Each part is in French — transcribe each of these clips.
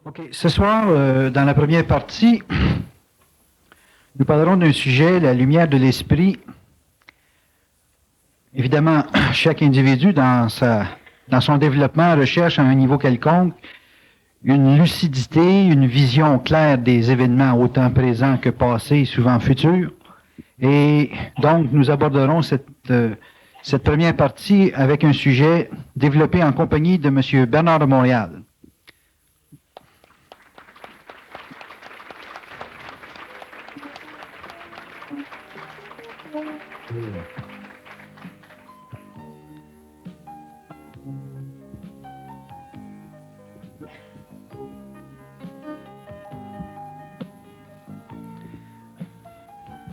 OK. Ce soir, dans la première partie, nous parlerons d'un sujet, la lumière de l'esprit. Évidemment, chaque individu, dans son développement, recherche à un niveau quelconque une lucidité, une vision claire des événements autant présents que passés, souvent futurs. Et donc, nous aborderons cette première partie avec un sujet développé en compagnie de M. Bernard de Montréal.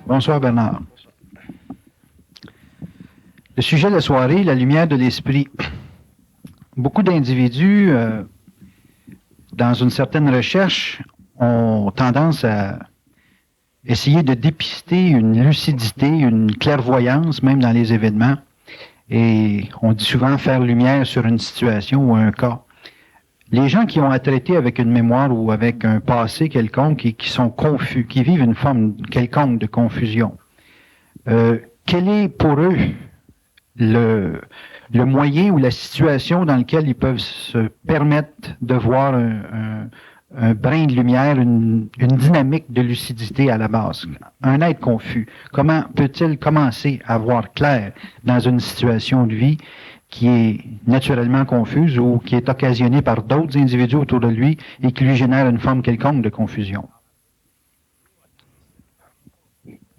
Bonsoir Bernard. Le sujet de la soirée, la lumière de l'esprit. Beaucoup d'individus, dans une certaine recherche, ont tendance à essayer de dépister une lucidité, une clairvoyance, même dans les événements. Et on dit souvent faire lumière sur une situation ou un cas. Les gens qui ont à traiter avec une mémoire ou avec un passé quelconque et qui sont confus, qui vivent une forme quelconque de confusion, quel est pour eux le moyen ou la situation dans laquelle ils peuvent se permettre de voir un brin de lumière, une dynamique de lucidité à la base? Un être confus, comment peut-il commencer à voir clair dans une situation de vie qui est naturellement confuse ou qui est occasionnée par d'autres individus autour de lui et qui lui génère une forme quelconque de confusion?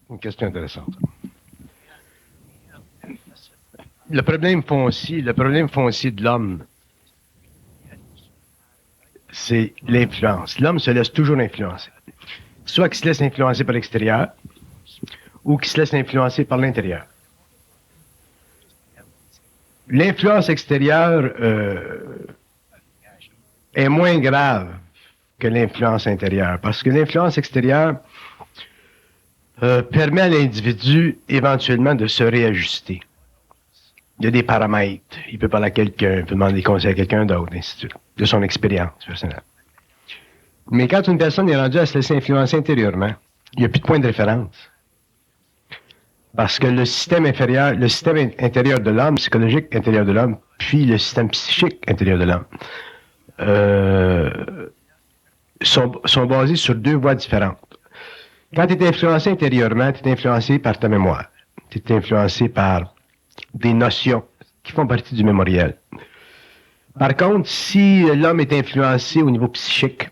Une question intéressante. Le problème foncier de l'homme, c'est l'influence. L'homme se laisse toujours influencer. Soit qu'il se laisse influencer par l'extérieur, ou qu'il se laisse influencer par l'intérieur. L'influence extérieure est moins grave que l'influence intérieure, parce que l'influence extérieure permet à l'individu éventuellement de se réajuster. Il y a des paramètres. Il peut parler à quelqu'un, il peut demander des conseils à quelqu'un d'autre, ainsi de suite, de son expérience personnelle. Mais quand une personne est rendue à se laisser influencer intérieurement, il n'y a plus de point de référence. Parce que le système intérieur de l'homme, psychologique intérieur de l'homme, puis le système psychique intérieur de l'homme, sont basés sur deux voies différentes. Quand tu es influencé intérieurement, tu es influencé par ta mémoire. Tu es influencé par des notions qui font partie du mémoriel. Par contre, si l'homme est influencé au niveau psychique,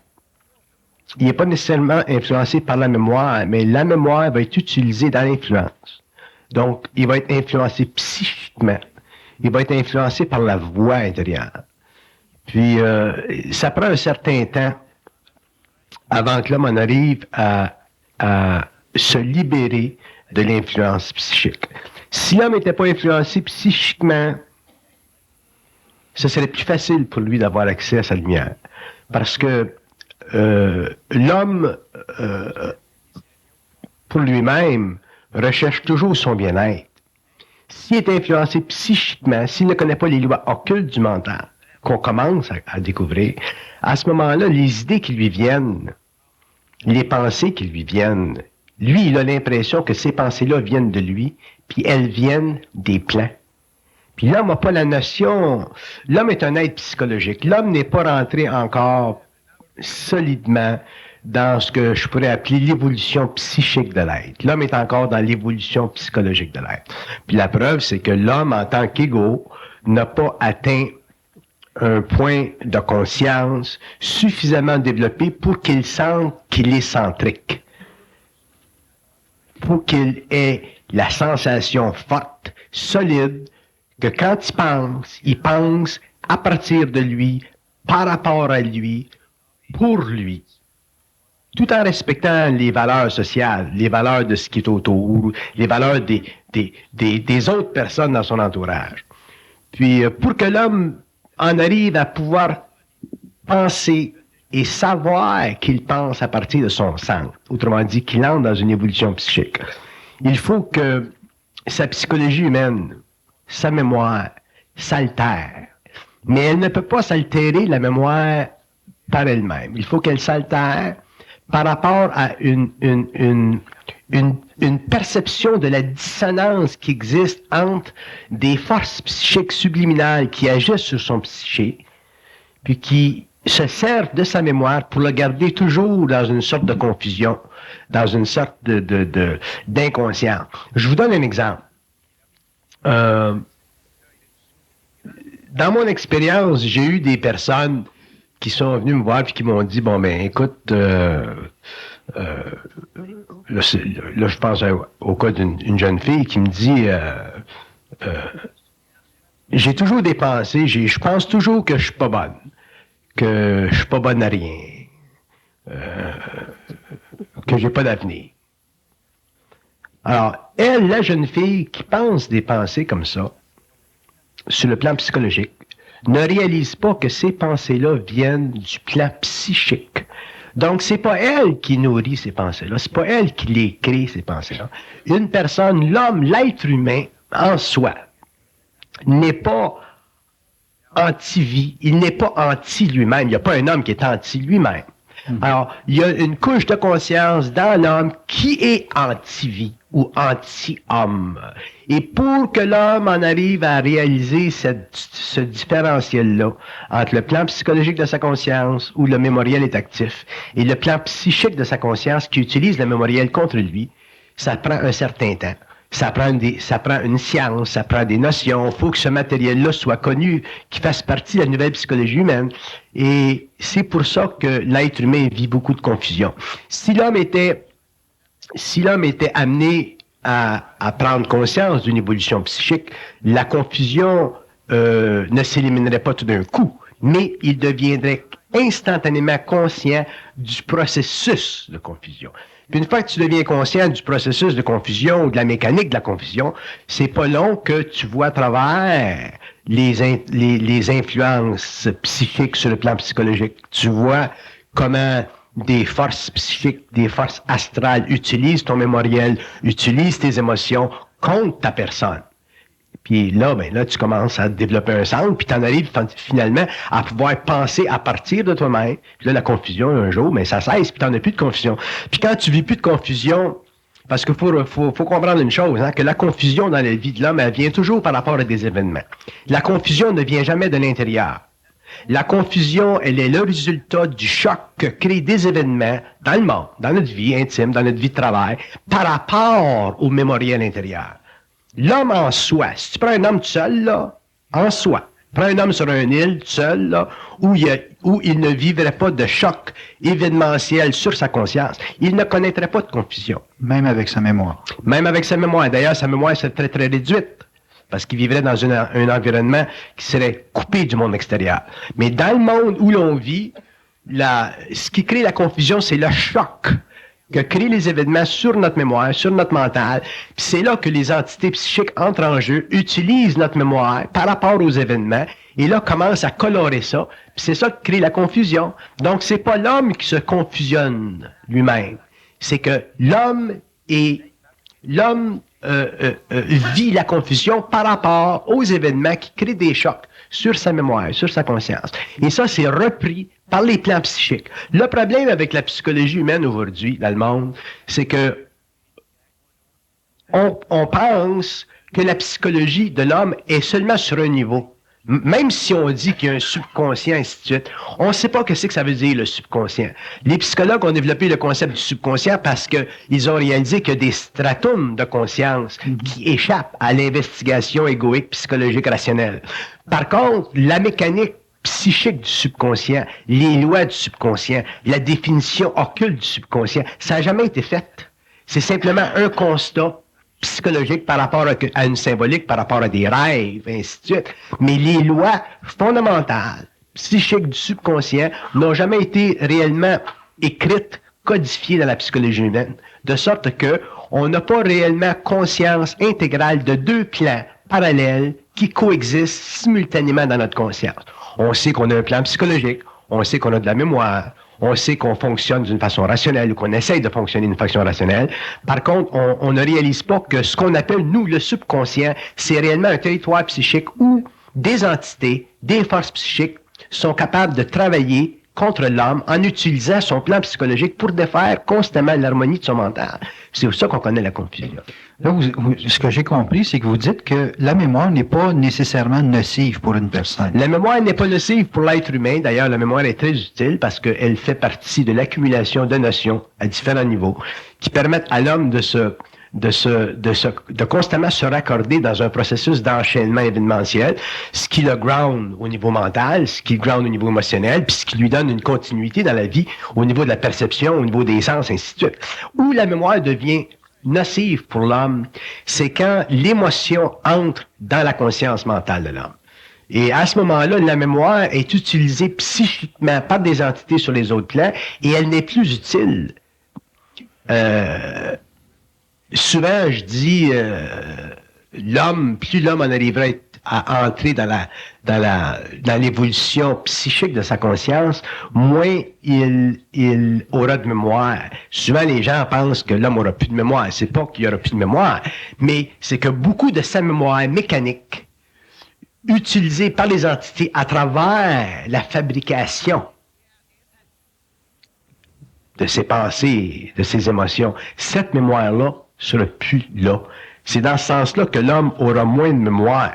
il n'est pas nécessairement influencé par la mémoire, mais la mémoire va être utilisée dans l'influence. Donc, il va être influencé psychiquement. Il va être influencé par la voix intérieure. Puis, ça prend un certain temps avant que l'homme en arrive à se libérer de l'influence psychique. Si l'homme n'était pas influencé psychiquement, ce serait plus facile pour lui d'avoir accès à sa lumière. Parce que l'homme, pour lui-même, recherche toujours son bien-être. S'il est influencé psychiquement, s'il ne connaît pas les lois occultes du mental, qu'on commence à découvrir, à ce moment-là, les idées qui lui viennent, les pensées qui lui viennent, lui, il a l'impression que ces pensées-là viennent de lui, puis elles viennent des plans. Puis l'homme n'a pas la notion, l'homme est un être psychologique. L'homme n'est pas rentré encore solidement dans ce que je pourrais appeler l'évolution psychique de l'être. L'homme est encore dans l'évolution psychologique de l'être. Puis la preuve, c'est que l'homme, en tant qu'égo, n'a pas atteint un point de conscience suffisamment développé pour qu'il sente qu'il est centrique. Pour qu'il ait la sensation forte, solide, que quand il pense à partir de lui, par rapport à lui, pour lui. Tout en respectant les valeurs sociales, les valeurs de ce qui est autour, les valeurs des autres personnes dans son entourage. Puis, pour que l'homme en arrive à pouvoir penser et savoir qu'il pense à partir de son centre, autrement dit, qu'il entre dans une évolution psychique, il faut que sa psychologie humaine, sa mémoire, s'altère. Mais elle ne peut pas s'altérer, la mémoire, par elle-même. Il faut qu'elle s'altère par rapport à une perception de la dissonance qui existe entre des forces psychiques subliminales qui agissent sur son psyché, puis qui se servent de sa mémoire pour le garder toujours dans une sorte de confusion, dans une sorte d'inconscient. Je vous donne un exemple. Dans mon expérience, j'ai eu des personnes qui sont venues me voir et qui m'ont dit, bon, ben, écoute, là, je pense au cas d'une jeune fille qui me dit, j'ai toujours des pensées, je pense toujours que je suis pas bonne, que je suis pas bonne à rien, que j'ai pas d'avenir. Alors, elle, la jeune fille qui pense des pensées comme ça, sur le plan psychologique, ne réalise pas que ces pensées-là viennent du plan psychique. Donc, c'est pas elle qui nourrit ces pensées-là, c'est pas elle qui les crée, ces pensées-là. Une personne, l'homme, l'être humain, en soi, n'est pas anti-vie, il n'est pas anti lui-même, il n'y a pas un homme qui est anti lui-même. Alors, il y a une couche de conscience dans l'homme qui est anti-vie ou anti-homme. Et pour que l'homme en arrive à réaliser ce différentiel-là entre le plan psychologique de sa conscience, où le mémoriel est actif, et le plan psychique de sa conscience qui utilise le mémoriel contre lui, ça prend un certain temps. Ça prend une science, ça prend des notions. Il faut que ce matériel-là soit connu, qu'il fasse partie de la nouvelle psychologie humaine. Et c'est pour ça que l'être humain vit beaucoup de confusion. Si l'homme était amené à prendre conscience d'une évolution psychique, la confusion ne s'éliminerait pas tout d'un coup, mais il deviendrait instantanément conscient du processus de confusion. Puis une fois que tu deviens conscient du processus de confusion ou de la mécanique de la confusion, c'est pas long que tu vois à travers les influences psychiques sur le plan psychologique. Tu vois comment des forces psychiques, des forces astrales utilisent ton mémoriel, utilisent tes émotions contre ta personne. Puis là, tu commences à développer un centre, puis tu en arrives finalement à pouvoir penser à partir de toi-même. Puis là, la confusion, un jour, mais ça cesse, puis tu n'en as plus de confusion. Puis quand tu vis plus de confusion, parce qu'il faut comprendre une chose, que la confusion dans la vie de l'homme, elle vient toujours par rapport à des événements. La confusion ne vient jamais de l'intérieur. La confusion, elle est le résultat du choc que créent des événements dans le monde, dans notre vie intime, dans notre vie de travail, par rapport au mémoriel intérieur. L'homme en soi, si tu prends un homme tout seul, là, en soi, prends un homme sur une île tout seul, là, où il ne vivrait pas de choc événementiel sur sa conscience, il ne connaîtrait pas de confusion. Même avec sa mémoire. Même avec sa mémoire. D'ailleurs, sa mémoire serait très, très réduite, parce qu'il vivrait dans un environnement qui serait coupé du monde extérieur. Mais dans le monde où l'on vit, ce qui crée la confusion, c'est le choc que créent les événements sur notre mémoire, sur notre mental. Puis c'est là que les entités psychiques entrent en jeu, utilisent notre mémoire par rapport aux événements, et là commencent à colorer ça. Puis c'est ça qui crée la confusion. Donc c'est pas l'homme qui se confusionne lui-même, c'est que l'homme vit la confusion par rapport aux événements qui créent des chocs sur sa mémoire, sur sa conscience. Et ça, c'est repris par les plans psychiques. Le problème avec la psychologie humaine aujourd'hui, dans le monde, c'est que on pense que la psychologie de l'homme est seulement sur un niveau. Même si on dit qu'il y a un subconscient, ainsi de suite, on ne sait pas ce que ça veut dire, le subconscient. Les psychologues ont développé le concept du subconscient parce qu'ils ont réalisé qu'il y a des stratums de conscience qui échappent à l'investigation égoïque, psychologique, rationnelle. Par contre, la mécanique psychique du subconscient, les lois du subconscient, la définition occulte du subconscient, ça n'a jamais été fait. C'est simplement un constat psychologique par rapport à une symbolique, par rapport à des rêves, ainsi de suite. Mais les lois fondamentales, psychiques du subconscient, n'ont jamais été réellement écrites, codifiées dans la psychologie humaine, de sorte que on n'a pas réellement conscience intégrale de deux plans parallèles qui coexistent simultanément dans notre conscience. On sait qu'on a un plan psychologique, on sait qu'on a de la mémoire, on sait qu'on fonctionne d'une façon rationnelle ou qu'on essaye de fonctionner d'une façon rationnelle. Par contre, on ne réalise pas que ce qu'on appelle, nous, le subconscient, c'est réellement un territoire psychique où des entités, des forces psychiques sont capables de travailler contre l'homme en utilisant son plan psychologique pour défaire constamment l'harmonie de son mental. C'est pour ça qu'on connaît la confusion. Là, ce que j'ai compris, c'est que vous dites que la mémoire n'est pas nécessairement nocive pour une personne. La mémoire n'est pas nocive pour l'être humain. D'ailleurs, la mémoire est très utile parce qu'elle fait partie de l'accumulation de notions à différents niveaux qui permettent à l'homme de constamment se raccorder dans un processus d'enchaînement événementiel, ce qui le ground au niveau mental, ce qui le ground au niveau émotionnel, puis ce qui lui donne une continuité dans la vie au niveau de la perception, au niveau des sens, ainsi de suite. Où la mémoire devient nocive pour l'homme, c'est quand l'émotion entre dans la conscience mentale de l'homme. Et à ce moment-là, la mémoire est utilisée psychiquement par des entités sur les autres plans et elle n'est plus utile. Souvent, je dis, plus l'homme en arrivera à entrer dans l'évolution psychique de sa conscience, moins il aura de mémoire. Souvent, les gens pensent que l'homme aura plus de mémoire. C'est pas qu'il y aura plus de mémoire, mais c'est que beaucoup de sa mémoire mécanique, utilisée par les entités à travers la fabrication de ses pensées, de ses émotions, cette mémoire-là sera plus là. C'est dans ce sens-là que l'homme aura moins de mémoire.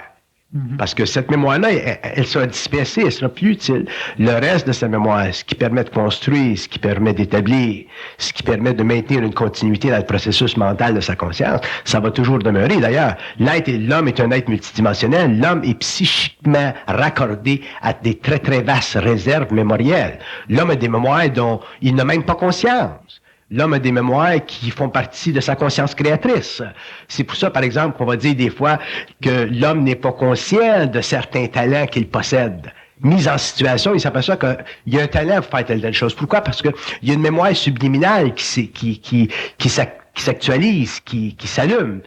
Parce que cette mémoire-là, elle sera dispersée, elle sera plus utile. Le reste de sa mémoire, ce qui permet de construire, ce qui permet d'établir, ce qui permet de maintenir une continuité dans le processus mental de sa conscience, ça va toujours demeurer. D'ailleurs, l'homme est un être multidimensionnel. L'homme est psychiquement raccordé à des très, très vastes réserves mémorielles. L'homme a des mémoires dont il n'a même pas conscience. L'homme a des mémoires qui font partie de sa conscience créatrice. C'est pour ça, par exemple, qu'on va dire des fois que l'homme n'est pas conscient de certains talents qu'il possède. Mis en situation, il s'aperçoit qu'il y a un talent pour faire telle chose. Pourquoi? Parce qu'il y a une mémoire subliminale qui s'actualise, qui s'allume.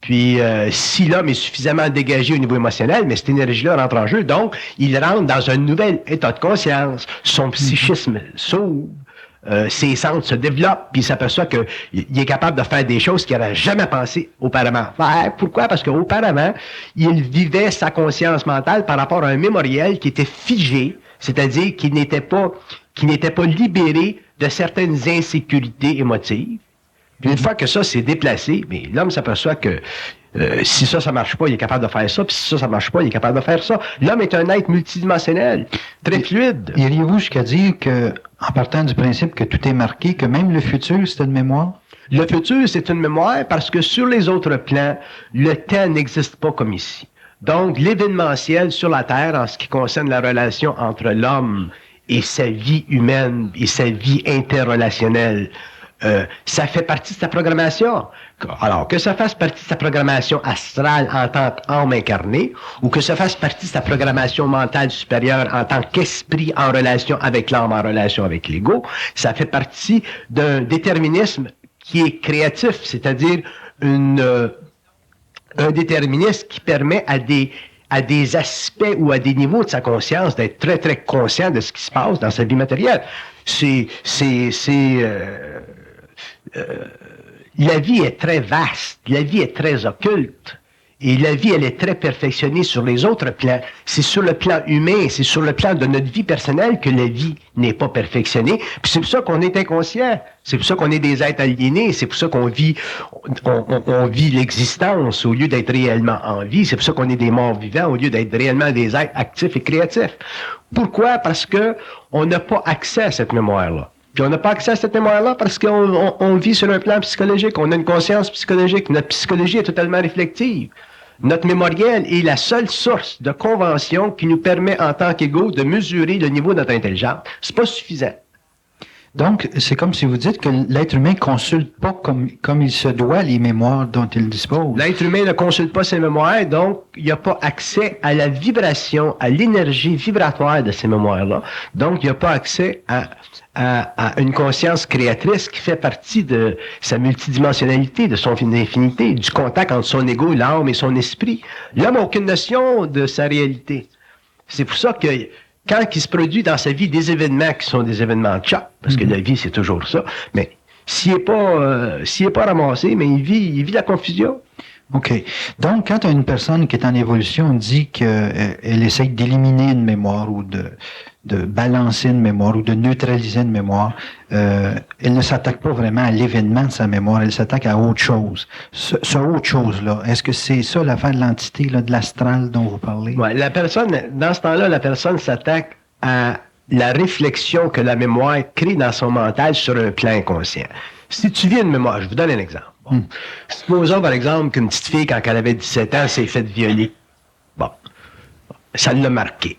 Puis, si l'homme est suffisamment dégagé au niveau émotionnel, mais cette énergie-là rentre en jeu, donc il rentre dans un nouvel état de conscience. Son psychisme s'ouvre. Ses centres se développent, puis il s'aperçoit qu'il est capable de faire des choses qu'il n'aurait jamais pensé auparavant. Pourquoi? Parce qu'auparavant, il vivait sa conscience mentale par rapport à un mémoriel qui était figé, c'est-à-dire qui n'était pas libéré de certaines insécurités émotives. Puis une fois que ça s'est déplacé, mais l'homme s'aperçoit que si ça marche pas, il est capable de faire ça, puis si ça marche pas, il est capable de faire ça. L'homme est un être multidimensionnel, très fluide. Iriez-vous jusqu'à dire que, en partant du principe que tout est marqué, que même le futur, c'est une mémoire? Le futur, c'est une mémoire parce que sur les autres plans, le temps n'existe pas comme ici. Donc, l'événementiel sur la Terre, en ce qui concerne la relation entre l'homme et sa vie humaine et sa vie interrelationnelle, ça fait partie de sa programmation. Alors, que ça fasse partie de sa programmation astrale en tant qu'âme incarnée, ou que ça fasse partie de sa programmation mentale supérieure en tant qu'esprit en relation avec l'âme, en relation avec l'ego, ça fait partie d'un déterminisme qui est créatif, c'est-à-dire un déterminisme qui permet à des aspects ou à des niveaux de sa conscience d'être très, très conscient de ce qui se passe dans sa vie matérielle. La vie est très vaste, la vie est très occulte, et la vie, elle est très perfectionnée sur les autres plans. C'est sur le plan humain, c'est sur le plan de notre vie personnelle que la vie n'est pas perfectionnée. Puis c'est pour ça qu'on est inconscient, c'est pour ça qu'on est des êtres aliénés, c'est pour ça qu'on vit, on vit l'existence au lieu d'être réellement en vie, c'est pour ça qu'on est des morts vivants au lieu d'être réellement des êtres actifs et créatifs. Pourquoi? Parce que on n'a pas accès à cette mémoire-là. Puis on n'a pas accès à cette mémoire-là parce qu'on vit sur un plan psychologique, on a une conscience psychologique, notre psychologie est totalement réflexive. Notre mémoriel est la seule source de convention qui nous permet en tant qu'égaux de mesurer le niveau de notre intelligence. C'est pas suffisant. Donc, c'est comme si vous dites que l'être humain consulte pas comme il se doit les mémoires dont il dispose. L'être humain ne consulte pas ses mémoires, donc il n'y a pas accès à la vibration, à l'énergie vibratoire de ces mémoires-là. Donc, il n'y a pas accès à une conscience créatrice qui fait partie de sa multidimensionnalité, de son infinité, du contact entre son ego, l'âme et son esprit. L'homme n'a aucune notion de sa réalité. C'est pour ça que quand il se produit dans sa vie des événements qui sont des événements de choc, parce que la vie, c'est toujours ça, mais s'il est pas ramassé, mais il vit la confusion. OK. Donc, quand une personne qui est en évolution dit qu'elle essaye d'éliminer une mémoire ou de balancer une mémoire ou de neutraliser une mémoire, elle ne s'attaque pas vraiment à l'événement de sa mémoire, elle s'attaque à autre chose. Ce autre chose-là, est-ce que c'est ça l'affaire de l'entité, là, de l'astral dont vous parlez? Ouais, la personne, dans ce temps-là, la personne s'attaque à la réflexion que la mémoire crée dans son mental sur un plan inconscient. Si tu vis une mémoire, je vous donne un exemple. Bon. Supposons, par exemple, qu'une petite fille, quand elle avait 17 ans, s'est faite violer. Bon. Ça l'a marqué.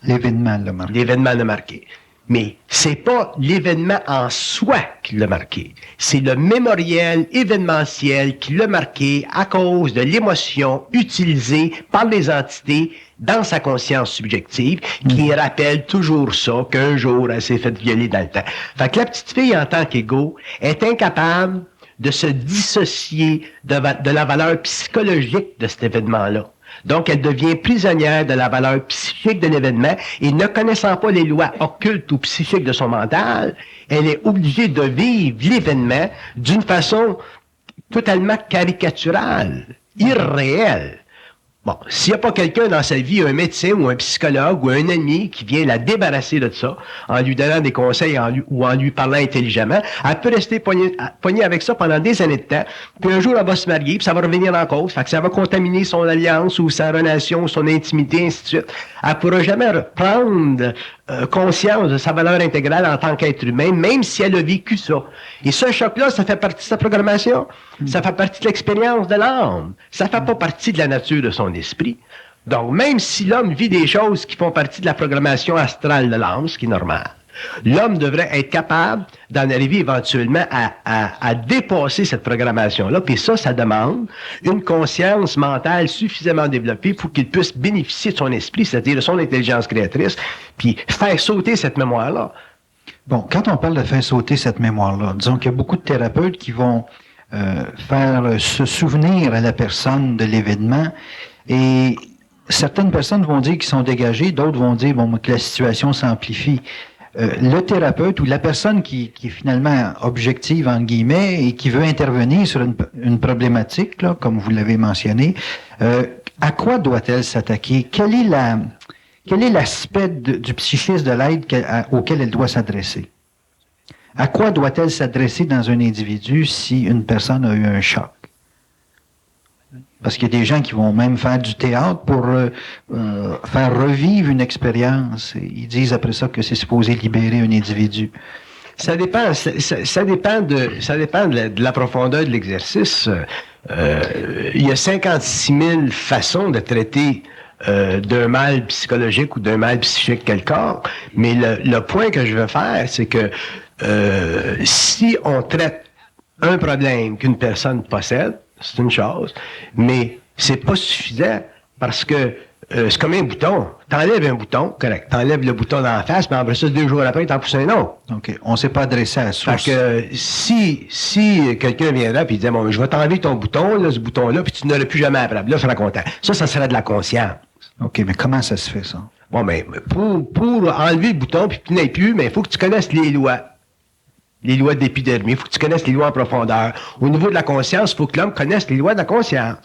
L'événement l'a marqué. L'événement l'a marqué. Mais c'est pas l'événement en soi qui l'a marqué. C'est le mémoriel événementiel qui l'a marqué à cause de l'émotion utilisée par les entités dans sa conscience subjective qui rappelle toujours ça, qu'un jour elle s'est faite violer dans le temps. Fait que la petite fille, en tant qu'égo, est incapable de se dissocier de la valeur psychologique de cet événement-là. Donc, elle devient prisonnière de la valeur psychique de l'événement et ne connaissant pas les lois occultes ou psychiques de son mental, elle est obligée de vivre l'événement d'une façon totalement caricaturale, irréelle. Bon, s'il n'y a pas quelqu'un dans sa vie, un médecin ou un psychologue ou un ami qui vient la débarrasser de ça, en lui donnant des conseils ou en lui parlant intelligemment, elle peut rester poignée avec ça pendant des années de temps, puis un jour elle va se marier, puis ça va revenir en cause, fait que ça va contaminer son alliance ou sa relation, son intimité, ainsi de suite. Elle ne pourra jamais reprendre conscience de sa valeur intégrale en tant qu'être humain, même si elle a vécu ça. Et ce choc-là, ça fait partie de sa programmation. Ça fait partie de l'expérience de l'âme. Ça fait pas partie de la nature de son esprit. Donc, même si l'homme vit des choses qui font partie de la programmation astrale de l'âme, ce qui est normal, l'homme devrait être capable d'en arriver éventuellement à dépasser cette programmation-là. Puis ça demande une conscience mentale suffisamment développée pour qu'il puisse bénéficier de son esprit, c'est-à-dire de son intelligence créatrice, puis faire sauter cette mémoire-là. Bon, quand on parle de faire sauter cette mémoire-là, disons qu'il y a beaucoup de thérapeutes qui vont faire se souvenir à la personne de l'événement et certaines personnes vont dire qu'ils sont dégagés, d'autres vont dire bon, que la situation s'amplifie. Le thérapeute ou la personne qui est finalement objective, entre guillemets, et qui veut intervenir sur une problématique, là, comme vous l'avez mentionné, à quoi doit-elle s'attaquer? Quel est l'aspect du psychisme de l'être auquel elle doit s'adresser? À quoi doit-elle s'adresser dans un individu si une personne a eu un choc? Parce qu'il y a des gens qui vont même faire du théâtre pour faire revivre une expérience. Ils disent après ça que c'est supposé libérer un individu. Ça dépend de la profondeur de l'exercice. Il y a 56 000 façons de traiter d'un mal psychologique ou d'un mal psychique quelconque. Mais le point que je veux faire, c'est que si on traite un problème qu'une personne possède, c'est une chose, mais c'est pas suffisant parce que c'est comme un bouton. T'enlèves un bouton, correct. T'enlèves le bouton d'en face, mais après ça, 2 jours après, t'en pousses un autre. OK. On s'est pas adressé à la source. Fait que si quelqu'un vient là et dit bon, je vais t'enlever ton bouton, là, ce bouton-là, puis tu n'auras plus jamais après. Là, je serai content. Ça serait de la conscience. OK, mais comment ça se fait, ça? Bon, mais pour enlever le bouton puis que tu n'aies plus, mais il faut que tu connaisses les lois. Les lois d'épidermie, il faut que tu connaisses les lois en profondeur. Au niveau de la conscience, il faut que l'homme connaisse les lois de la conscience.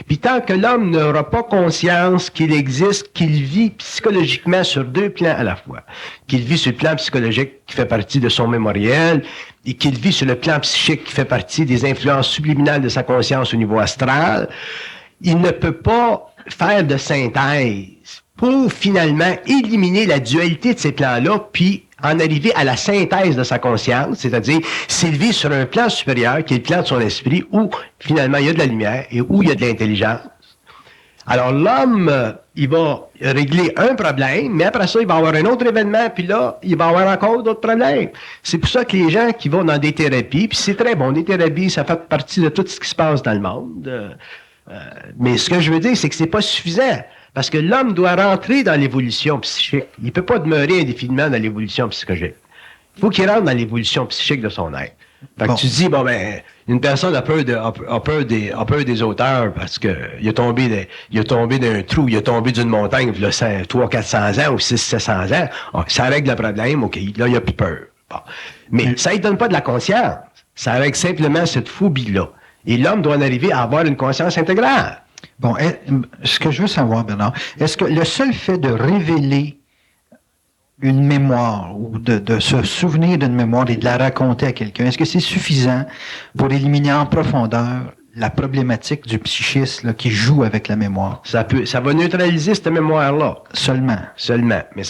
Puis tant que l'homme n'aura pas conscience qu'il existe, qu'il vit psychologiquement sur 2 plans à la fois, qu'il vit sur le plan psychologique qui fait partie de son mémoriel, et qu'il vit sur le plan psychique qui fait partie des influences subliminales de sa conscience au niveau astral, il ne peut pas faire de synthèse pour finalement éliminer la dualité de ces plans-là, puis en arriver à la synthèse de sa conscience, c'est-à-dire s'élever sur un plan supérieur, qui est le plan de son esprit, où finalement il y a de la lumière et où il y a de l'intelligence. Alors l'homme, il va régler un problème, mais après ça, il va avoir un autre événement, puis là, il va avoir encore d'autres problèmes. C'est pour ça que les gens qui vont dans des thérapies, puis c'est très bon, des thérapies, ça fait partie de tout ce qui se passe dans le monde. Mais ce que je veux dire, c'est que c'est pas suffisant. Parce que l'homme doit rentrer dans l'évolution psychique. Il ne peut pas demeurer indéfiniment dans l'évolution psychologique. Il faut qu'il rentre dans l'évolution psychique de son être. Fait que tu dis, bon ben, une personne a peur des auteurs parce que il a tombé d'un trou, il a tombé d'une montagne, il y a 300-400 ans ou 600-700 ans. Ça règle le problème, OK, là, il n'y a plus peur. Bon. Mais ça ne donne pas de la conscience. Ça règle simplement cette phobie-là. Et l'homme doit en arriver à avoir une conscience intégrale. Bon, ce que je veux savoir, Bernard, est-ce que le seul fait de révéler une mémoire ou de se souvenir d'une mémoire et de la raconter à quelqu'un, est-ce que c'est suffisant pour éliminer en profondeur la problématique du psychisme là, qui joue avec la mémoire? Ça va neutraliser cette mémoire-là. Seulement. Mais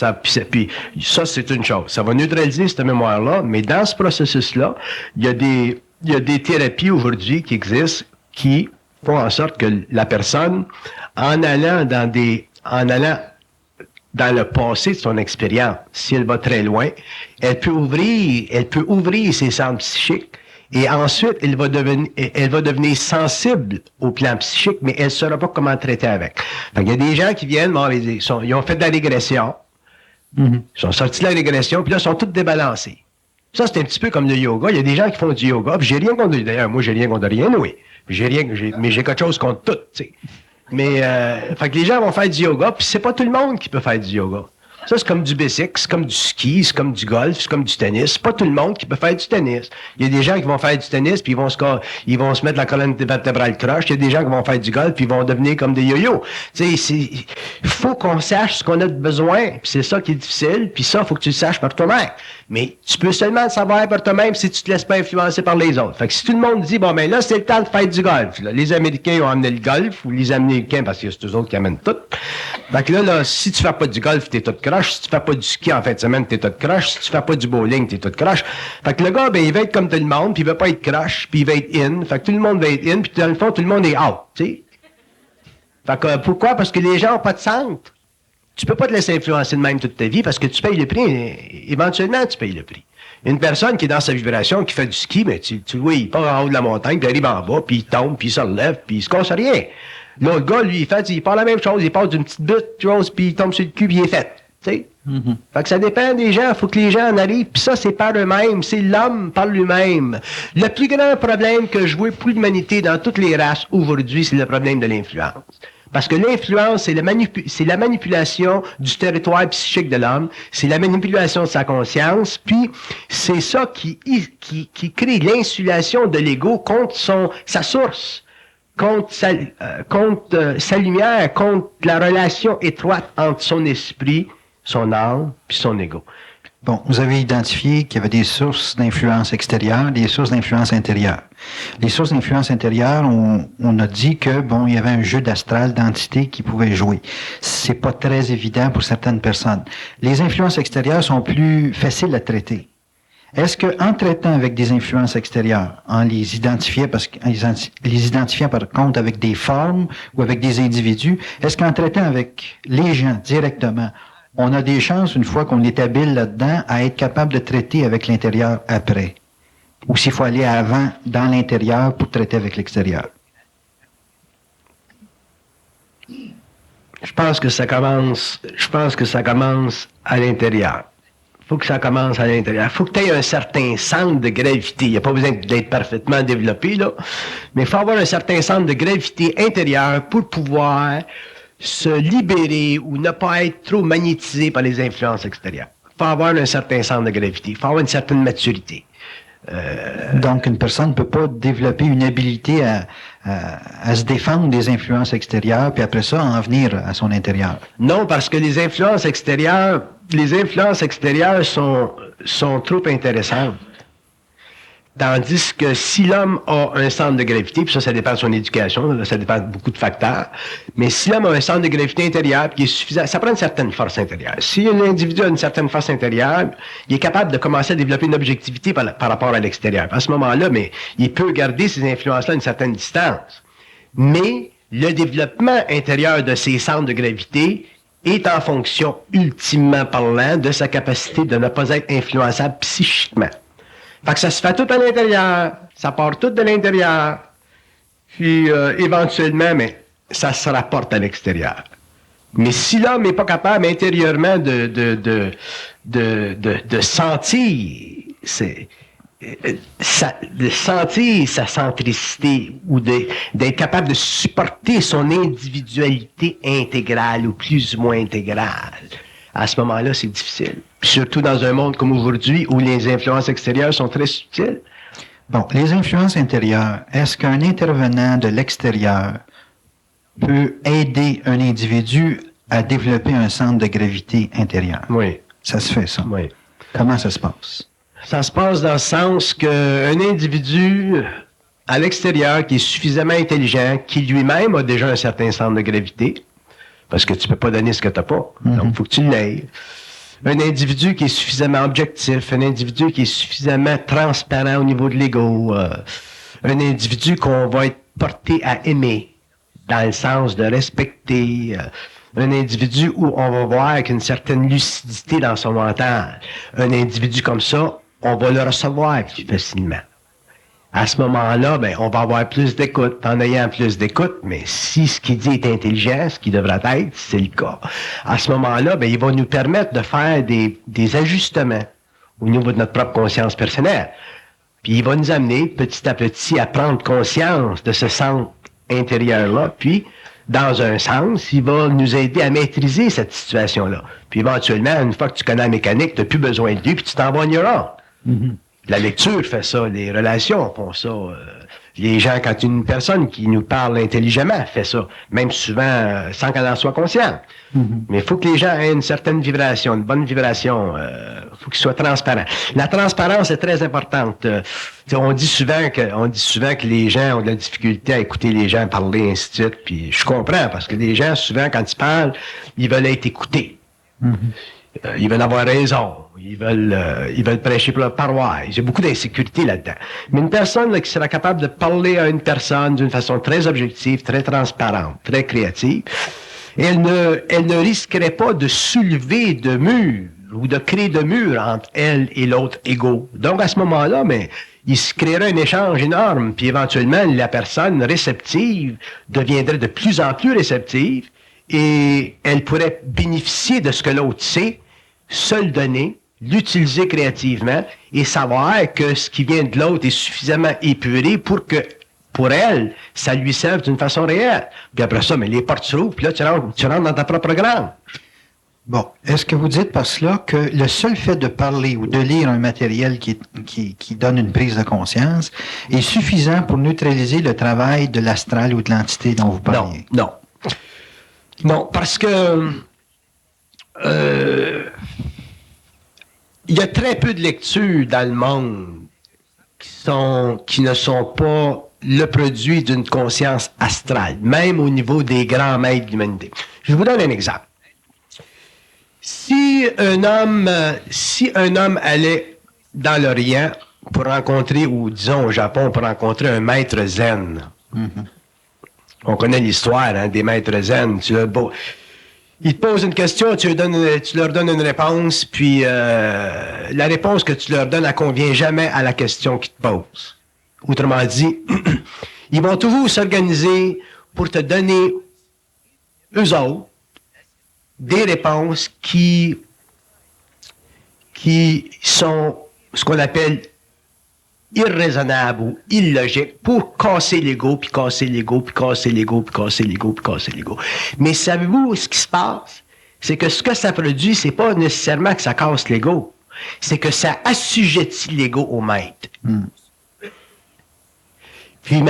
puis ça, c'est une chose. Ça va neutraliser cette mémoire-là, mais dans ce processus-là, il y a des thérapies aujourd'hui qui existent qui font en sorte que la personne, en allant dans le passé de son expérience, si elle va très loin, elle peut ouvrir ses centres psychiques et ensuite elle va devenir sensible au plan psychique, mais elle ne saura pas comment traiter avec. Il y a des gens qui viennent, ils ont fait de la régression, ils sont sortis de la régression, puis là, ils sont tous débalancés. Ça, c'est un petit peu comme le yoga. Il y a des gens qui font du yoga, puis j'ai rien contre, d'ailleurs, moi, j'ai rien contre rien, oui. Mais j'ai quelque chose contre tout, tu sais. Mais, fait que les gens vont faire du yoga, puis c'est pas tout le monde qui peut faire du yoga. Ça, c'est comme du bicycle, c'est comme du ski, c'est comme du golf, c'est comme du tennis. C'est pas tout le monde qui peut faire du tennis. Il y a des gens qui vont faire du tennis, puis ils vont se mettre la colonne vertébrale croche. Il y a des gens qui vont faire du golf, puis ils vont devenir comme des yo-yo. Tu sais, il faut qu'on sache ce qu'on a de besoin, puis c'est ça qui est difficile, puis ça, il faut que tu le saches par toi-même. Mais tu peux seulement le savoir par toi-même si tu te laisses pas influencer par les autres. Fait que si tout le monde dit, bon, ben là, c'est le temps de faire du golf. Là, les Américains ont amené le golf, ou les Américains, parce que c'est eux autres qui amènent tout. Fait que là, si tu fais pas du golf, t'es tout croche. Si tu fais pas du ski en fin de semaine, t'es tout croche. Si tu fais pas du bowling, t'es tout croche. Fait que le gars, ben, il va être comme tout le monde, puis il va pas être croche, puis il va être in. Fait que tout le monde va être in, puis dans le fond, tout le monde est out, tu sais. Fait que pourquoi? Parce que les gens ont pas de centre. Tu peux pas te laisser influencer de même toute ta vie parce que tu payes le prix. Éventuellement, tu payes le prix. Une personne qui est dans sa vibration, qui fait du ski, ben, tu vois, il part en haut de la montagne, puis il arrive en bas, puis il tombe, puis il se relève, puis il se casse rien. L'autre gars, lui, il part la même chose. Il part d'une petite butte, puis il tombe sur le cul, puis il est fait. Tu sais? Fait que ça dépend des gens. Il faut que les gens en arrivent. Puis ça, c'est par eux-mêmes. C'est l'homme par lui-même. Le plus grand problème que je vois pour l'humanité dans toutes les races aujourd'hui, c'est le problème de l'influence. Parce que l'influence, c'est la manipulation du territoire psychique de l'homme, c'est la manipulation de sa conscience, puis c'est ça qui crée l'insulation de l'ego contre sa source, contre sa lumière, contre la relation étroite entre son esprit, son âme, puis son ego. Bon, vous avez identifié qu'il y avait des sources d'influence extérieure, des sources d'influence intérieure. Les sources d'influence intérieure, on a dit que, bon, il y avait un jeu d'astral, d'entités qui pouvaient jouer. C'est pas très évident pour certaines personnes. Les influences extérieures sont plus faciles à traiter. Est-ce que, en traitant avec des influences extérieures, en les identifiant par contre avec des formes ou avec des individus, est-ce qu'en traitant avec les gens directement, on a des chances, une fois qu'on est habile là-dedans, à être capable de traiter avec l'intérieur après? Ou s'il faut aller avant, dans l'intérieur, pour traiter avec l'extérieur? Je pense que ça commence à l'intérieur. Faut que ça commence à l'intérieur. Faut que tu aies un certain centre de gravité. Il n'y a pas besoin d'être parfaitement développé, là. Mais il faut avoir un certain centre de gravité intérieur pour pouvoir se libérer ou ne pas être trop magnétisé par les influences extérieures. Il faut avoir un certain centre de gravité. Il faut avoir une certaine maturité. Donc, une personne ne peut pas développer une habilité à se défendre des influences extérieures, puis après ça, en venir à son intérieur. Non, parce que les influences extérieures sont trop intéressantes. Tandis que si l'homme a un centre de gravité, puis ça dépend de son éducation, là, ça dépend de beaucoup de facteurs, mais si l'homme a un centre de gravité intérieur qui est suffisant, ça prend une certaine force intérieure. Si l'individu a une certaine force intérieure, il est capable de commencer à développer une objectivité par rapport à l'extérieur. À ce moment-là, mais il peut garder ces influences-là à une certaine distance. Mais le développement intérieur de ces centres de gravité est en fonction, ultimement parlant, de sa capacité de ne pas être influençable psychiquement. Fait que ça se fait tout à l'intérieur, ça part tout de l'intérieur, puis éventuellement, mais ça se rapporte à l'extérieur. Mais si l'homme n'est pas capable intérieurement de sentir, sa centricité ou d'être capable de supporter son individualité intégrale ou plus ou moins intégrale, à ce moment-là, c'est difficile. Puis surtout dans un monde comme aujourd'hui où les influences extérieures sont très subtiles. Bon, les influences intérieures, est-ce qu'un intervenant de l'extérieur peut aider un individu à développer un centre de gravité intérieur? Oui. Ça se fait, ça. Oui. Comment ça se passe? Ça se passe dans le sens qu'un individu à l'extérieur qui est suffisamment intelligent, qui lui-même a déjà un certain centre de gravité, parce que tu peux pas donner ce que tu n'as pas, donc il faut que tu l'aies. Un individu qui est suffisamment objectif, un individu qui est suffisamment transparent au niveau de l'ego, un individu qu'on va être porté à aimer, dans le sens de respecter, un individu où on va voir avec une certaine lucidité dans son mental. Un individu comme ça, on va le recevoir plus facilement. À ce moment-là, ben, on va avoir plus d'écoute. En ayant plus d'écoute, mais si ce qu'il dit est intelligent, ce qui devrait être, c'est le cas. À ce moment-là, ben, il va nous permettre de faire des ajustements au niveau de notre propre conscience personnelle. Puis il va nous amener petit à petit à prendre conscience de ce centre intérieur-là, puis dans un sens, il va nous aider à maîtriser cette situation-là. Puis éventuellement, une fois que tu connais la mécanique, tu n'as plus besoin de lui, puis tu t'en vas en Europe. Mm-hmm. La lecture fait ça, les relations font ça. Les gens, quand une personne qui nous parle intelligemment fait ça, même souvent sans qu'elle en soit consciente. Mm-hmm. Mais il faut que les gens aient une certaine vibration, une bonne vibration. Il faut qu'ils soient transparents. La transparence est très importante. On dit souvent que les gens ont de la difficulté à écouter les gens parler, ainsi de suite. Puis je comprends, parce que les gens, souvent, quand ils parlent, ils veulent être écoutés. Mm-hmm. Ils veulent avoir raison. Ils veulent prêcher pour leur paroisse. Il y a beaucoup d'insécurité là-dedans. Mais une personne là, qui sera capable de parler à une personne d'une façon très objective, très transparente, très créative, elle ne risquerait pas de soulever de murs ou de créer de murs entre elle et l'autre égaux. Donc, à ce moment-là, mais il se créerait un échange énorme, puis éventuellement, la personne réceptive deviendrait de plus en plus réceptive et elle pourrait bénéficier de ce que l'autre sait, se le donner, l'utiliser créativement et savoir que ce qui vient de l'autre est suffisamment épuré pour que, pour elle, ça lui serve d'une façon réelle. Puis après ça, mais les portes s'ouvrent, puis là, tu rentres dans ta propre grange. Bon, est-ce que vous dites par cela que le seul fait de parler ou de lire un matériel qui donne une prise de conscience est suffisant pour neutraliser le travail de l'astral ou de l'entité dont vous parliez? Non, parce que il y a très peu de lectures dans le monde qui ne sont pas le produit d'une conscience astrale, même au niveau des grands maîtres de l'humanité. Je vous donne un exemple. Si un homme allait dans l'Orient pour rencontrer, ou disons au Japon, pour rencontrer un maître zen, on connaît l'histoire des maîtres zen, ils te posent une question, tu leur donnes une réponse, puis la réponse que tu leur donnes, elle convient jamais à la question qu'ils te posent. Autrement dit, ils vont toujours s'organiser pour te donner, eux autres, des réponses qui sont ce qu'on appelle irraisonnables ou illogiques pour casser l'ego, puis casser l'ego, puis casser l'ego, puis casser l'ego, puis casser l'ego. Mais savez-vous ce qui se passe? C'est que ce que ça produit, c'est pas nécessairement que ça casse l'ego. C'est que ça assujettit l'ego au maître. Mm. Puis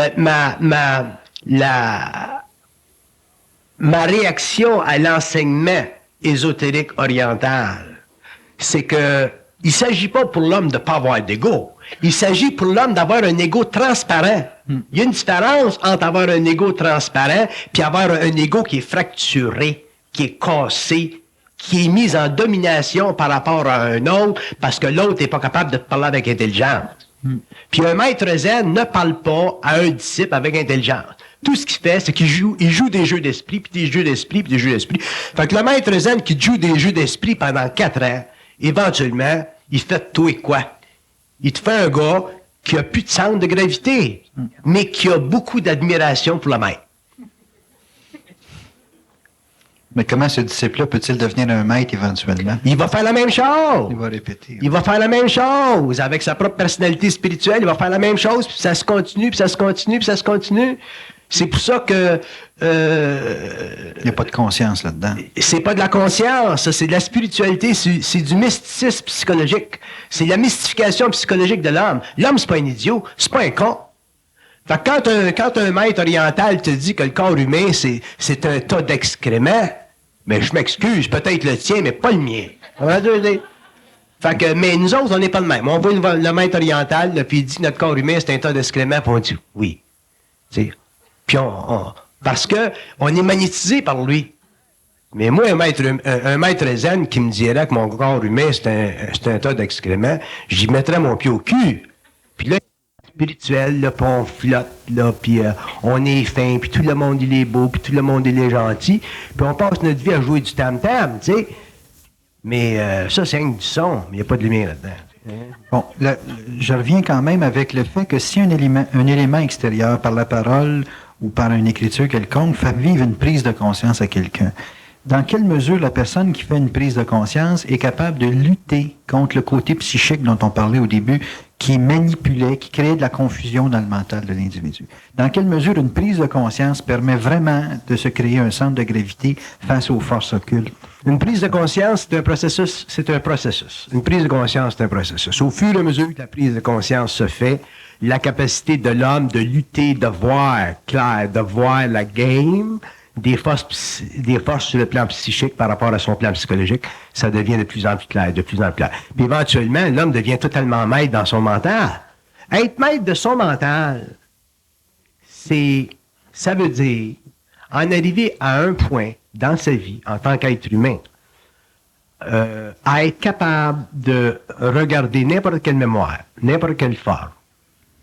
ma réaction à l'enseignement ésotérique oriental, c'est que il s'agit pas pour l'homme de pas avoir d'ego. Il s'agit pour l'homme d'avoir un ego transparent. Il y a une différence entre avoir un ego transparent puis avoir un ego qui est fracturé, qui est cassé, qui est mis en domination par rapport à un autre parce que l'autre n'est pas capable de te parler avec intelligence. Puis un maître zen ne parle pas à un disciple avec intelligence. Tout ce qu'il fait, c'est qu'il joue des jeux d'esprit, puis des jeux d'esprit, puis des jeux d'esprit. Fait que le maître zen qui joue des jeux d'esprit pendant 4 ans, éventuellement, il fait de toi et quoi? Il te fait un gars qui a plus de centre de gravité, mais qui a beaucoup d'admiration pour le maître. Mais comment ce disciple-là peut-il devenir un maître éventuellement? Il va faire la même chose. Il va répéter. Il va faire la même chose. Avec sa propre personnalité spirituelle, il va faire la même chose, puis ça se continue, puis ça se continue, puis ça se continue. C'est pour ça que... Il n'y a pas de conscience là-dedans. C'est pas de la conscience, c'est de la spiritualité, c'est du mysticisme psychologique. C'est la mystification psychologique de l'homme. L'homme, c'est pas un idiot, c'est pas un con. Fait que quand un maître oriental te dit que le corps humain, c'est un tas d'excréments, mais je m'excuse, peut-être le tien, mais pas le mien. Fait que, mais nous autres, on n'est pas de même. On voit le maître oriental, là, puis il dit que notre corps humain, c'est un tas d'excréments, puis on dit oui. T'sais. Puis parce que on est magnétisé par lui. Mais moi, un maître zen qui me dirait que mon corps humain, c'est un tas d'excréments, j'y mettrais mon pied au cul. Puis là, spirituel, là, puis on flotte, là, puis on est fin, puis tout le monde, il est beau, puis tout le monde, il est gentil, puis on passe notre vie à jouer du tam-tam, tu sais. Mais ça, c'est rien que du son, mais il n'y a pas de lumière là-dedans. Bon, je reviens quand même avec le fait que si un élément extérieur, par la parole ou par une écriture quelconque, fait vivre une prise de conscience à quelqu'un, dans quelle mesure la personne qui fait une prise de conscience est capable de lutter contre le côté psychique dont on parlait au début, qui manipulait, qui créait de la confusion dans le mental de l'individu? Dans quelle mesure une prise de conscience permet vraiment de se créer un centre de gravité face aux forces occultes? Une prise de conscience, c'est un processus. Une prise de conscience, c'est un processus. Au fur et à mesure que la prise de conscience se fait, la capacité de l'homme de lutter, de voir clair, de voir la game, des forces sur le plan psychique par rapport à son plan psychologique, ça devient de plus en plus clair, de plus en plus clair. Puis éventuellement, l'homme devient totalement maître dans son mental. Être maître de son mental, ça veut dire en arriver à un point dans sa vie, en tant qu'être humain, à être capable de regarder n'importe quelle mémoire, n'importe quelle forme,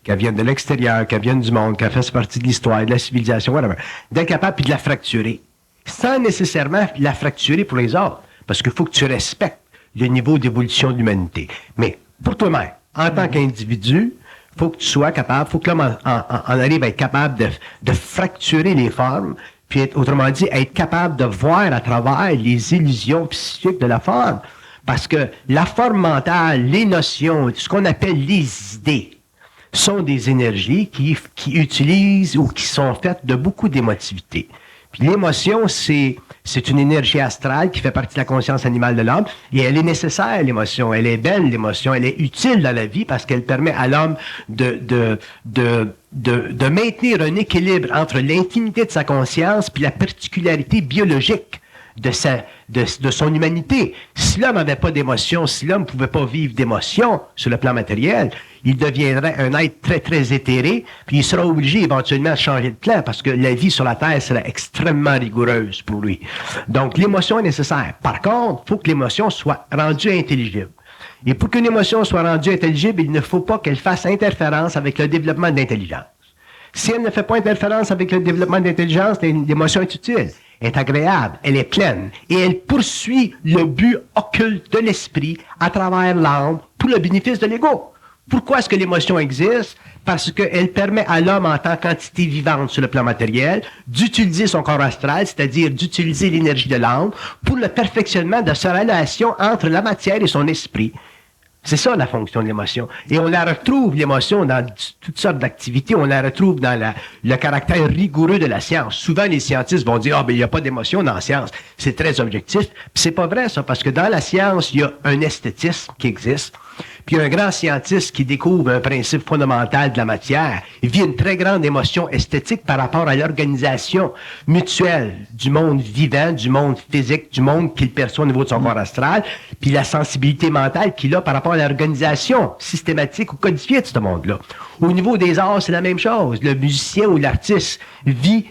qu'elle vienne de l'extérieur, qu'elle vienne du monde, qu'elle fasse partie de l'histoire, de la civilisation, whatever, d'être capable puis de la fracturer, sans nécessairement la fracturer pour les autres, parce qu'il faut que tu respectes le niveau d'évolution de l'humanité. Mais pour toi-même, en tant qu'individu, il faut que tu sois capable, il faut que l'homme en arrive à être capable de fracturer les formes, puis autrement dit, être capable de voir à travers les illusions psychiques de la forme. Parce que la forme mentale, les notions, ce qu'on appelle les idées, sont des énergies qui utilisent ou qui sont faites de beaucoup d'émotivité. Puis l'émotion, c'est une énergie astrale qui fait partie de la conscience animale de l'homme, et elle est nécessaire, l'émotion. Elle est belle, l'émotion. Elle est utile dans la vie parce qu'elle permet à l'homme de maintenir un équilibre entre l'intimité de sa conscience puis la particularité biologique de son humanité. Si l'homme n'avait pas d'émotion, si l'homme ne pouvait pas vivre d'émotion sur le plan matériel, il deviendrait un être très, très éthéré, puis il sera obligé éventuellement de changer de plan parce que la vie sur la Terre serait extrêmement rigoureuse pour lui. Donc, l'émotion est nécessaire. Par contre, il faut que l'émotion soit rendue intelligible. Et pour qu'une émotion soit rendue intelligible, il ne faut pas qu'elle fasse interférence avec le développement de l'intelligence. Si elle ne fait pas interférence avec le développement de l'intelligence, l'émotion est utile, est agréable, elle est pleine, et elle poursuit le but occulte de l'esprit à travers l'âme pour le bénéfice de l'ego. Pourquoi est-ce que l'émotion existe? Parce qu'elle permet à l'homme en tant qu'entité vivante sur le plan matériel d'utiliser son corps astral, c'est-à-dire d'utiliser l'énergie de l'âme pour le perfectionnement de sa relation entre la matière et son esprit. C'est ça la fonction de l'émotion. Et on la retrouve, l'émotion, dans toutes sortes d'activités. On la retrouve dans le caractère rigoureux de la science. Souvent, les scientistes vont dire « Ah, ben il n'y a pas d'émotion dans la science. » C'est très objectif. Puis c'est pas vrai, ça, parce que dans la science, il y a un esthétisme qui existe. Puis un grand scientiste qui découvre un principe fondamental de la matière, il vit une très grande émotion esthétique par rapport à l'organisation mutuelle du monde vivant, du monde physique, du monde qu'il perçoit au niveau de son corps astral, puis la sensibilité mentale qu'il a par rapport à l'organisation systématique ou codifiée de ce monde-là. Au niveau des arts, c'est la même chose. Le musicien ou l'artiste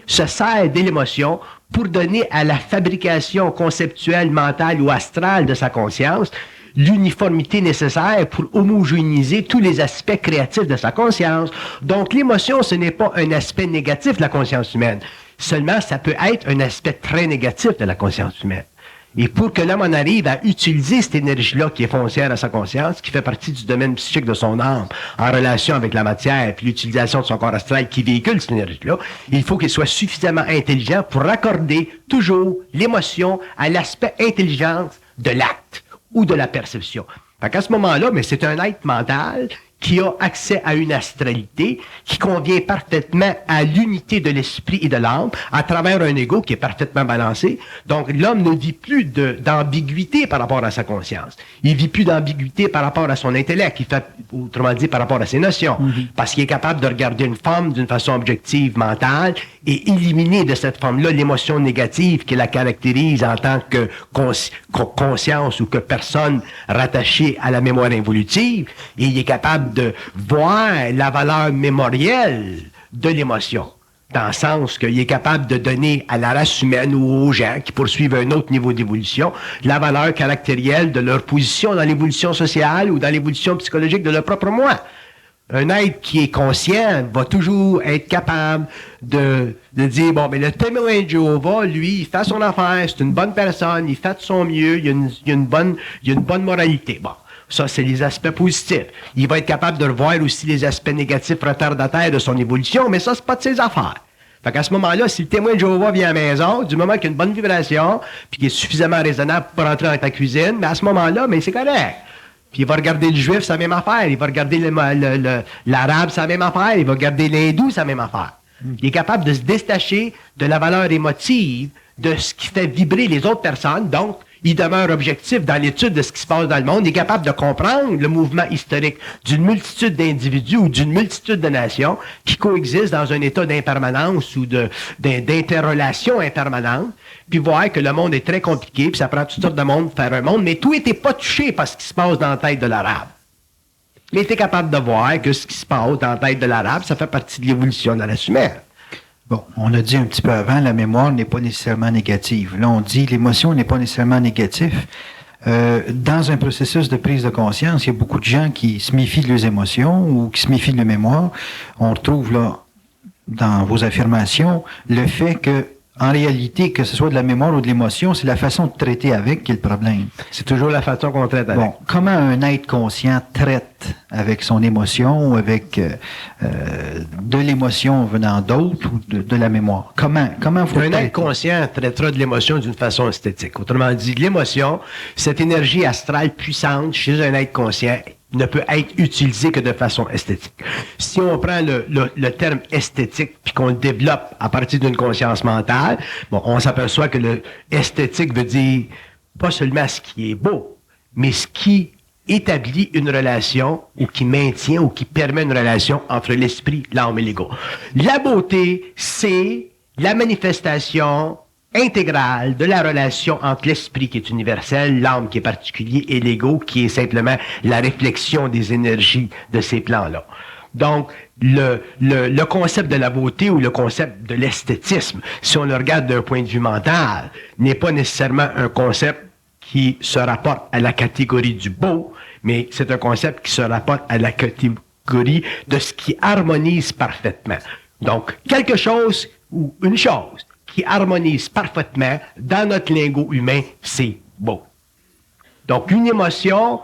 se sert de l'émotion pour donner à la fabrication conceptuelle, mentale ou astrale de sa conscience l'uniformité nécessaire pour homogénéiser tous les aspects créatifs de sa conscience. Donc, l'émotion, ce n'est pas un aspect négatif de la conscience humaine. Seulement, ça peut être un aspect très négatif de la conscience humaine. Et pour que l'homme en arrive à utiliser cette énergie-là qui est foncière à sa conscience, qui fait partie du domaine psychique de son âme, en relation avec la matière, puis l'utilisation de son corps astral qui véhicule cette énergie-là, il faut qu'il soit suffisamment intelligent pour raccorder toujours l'émotion à l'aspect intelligent de l'acte ou de la perception. Fait qu'à ce moment-là, mais c'est un être mental qui a accès à une astralité qui convient parfaitement à l'unité de l'esprit et de l'âme à travers un ego qui est parfaitement balancé. Donc, l'homme ne vit plus d'ambiguïté par rapport à sa conscience. Il vit plus d'ambiguïté par rapport à son intellect, autrement dit, par rapport à ses notions. Parce qu'il est capable de regarder une forme d'une façon objective, mentale, et éliminer de cette forme-là l'émotion négative qui la caractérise en tant que conscience ou que personne rattachée à la mémoire involutive. Et il est capable de voir la valeur mémorielle de l'émotion, dans le sens qu'il est capable de donner à la race humaine ou aux gens qui poursuivent un autre niveau d'évolution la valeur caractérielle de leur position dans l'évolution sociale ou dans l'évolution psychologique de leur propre moi. Un être qui est conscient va toujours être capable de dire, bon, mais le témoin de Jéhovah, lui, il fait son affaire, c'est une bonne personne, il fait de son mieux, il y a une bonne moralité. Bon. Ça, c'est les aspects positifs. Il va être capable de revoir aussi les aspects négatifs retardataires de son évolution, mais ça, c'est pas de ses affaires. Fait qu'à ce moment-là, si le témoin de Jéhovah vient à la maison, du moment qu'il y a une bonne vibration, puis qu'il est suffisamment raisonnable pour rentrer dans ta cuisine, mais à ce moment-là, mais c'est correct. Puis il va regarder le juif, c'est la même affaire. Il va regarder l'arabe, c'est la même affaire. Il va regarder l'hindou, c'est la même affaire. Il est capable de se détacher de la valeur émotive, de ce qui fait vibrer les autres personnes, donc il demeure objectif dans l'étude de ce qui se passe dans le monde. Il est capable de comprendre le mouvement historique d'une multitude d'individus ou d'une multitude de nations qui coexistent dans un état d'impermanence ou d'interrelation impermanente, puis voir que le monde est très compliqué, puis ça prend toutes sortes de monde pour faire un monde, mais tout n'était pas touché par ce qui se passe dans la tête de l'arabe. Mais il était capable de voir que ce qui se passe dans la tête de l'arabe, ça fait partie de l'évolution de la race humaine. Bon, on a dit un petit peu avant, la mémoire n'est pas nécessairement négative. Là, on dit l'émotion n'est pas nécessairement négative. Dans un processus de prise de conscience, il y a beaucoup de gens qui se méfient de leurs émotions ou qui se méfient de la mémoire. On retrouve là, dans vos affirmations, le fait que, en réalité, que ce soit de la mémoire ou de l'émotion, c'est la façon de traiter avec qui est le problème. C'est toujours la façon qu'on traite avec. Bon, comment un être conscient traite avec son émotion ou avec de l'émotion venant d'autres ou de la mémoire? Comment faut un être conscient traitera de l'émotion d'une façon esthétique. Autrement dit, l'émotion, cette énergie astrale puissante chez un être conscient, ne peut être utilisé que de façon esthétique. Si on prend le terme esthétique puis qu'on le développe à partir d'une conscience mentale, bon, on s'aperçoit que le esthétique veut dire pas seulement ce qui est beau, mais ce qui établit une relation ou qui maintient ou qui permet une relation entre l'esprit, l'âme et l'ego. La beauté, c'est la manifestation intégrale de la relation entre l'esprit qui est universel, l'âme qui est particulier et l'ego qui est simplement la réflexion des énergies de ces plans-là. Donc, le concept de la beauté ou le concept de l'esthétisme, si on le regarde d'un point de vue mental, n'est pas nécessairement un concept qui se rapporte à la catégorie du beau, mais c'est un concept qui se rapporte à la catégorie de ce qui harmonise parfaitement. Donc, quelque chose ou une chose qui harmonise parfaitement dans notre lingot humain, c'est beau. Donc, une émotion,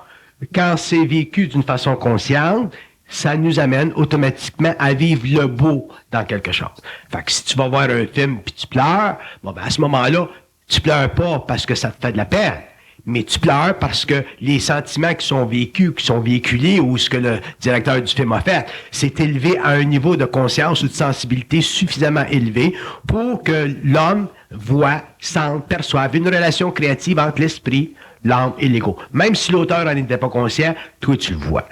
quand c'est vécu d'une façon consciente, ça nous amène automatiquement à vivre le beau dans quelque chose. Fait que si tu vas voir un film puis tu pleures, bon, ben à ce moment-là, tu pleures pas parce que ça te fait de la peine, mais tu pleures parce que les sentiments qui sont vécus, qui sont véhiculés, ou ce que le directeur du film a fait, c'est élevé à un niveau de conscience ou de sensibilité suffisamment élevé pour que l'homme voit, sente, perçoive une relation créative entre l'esprit, l'âme et l'ego. Même si l'auteur n'en était pas conscient, toi tu le vois.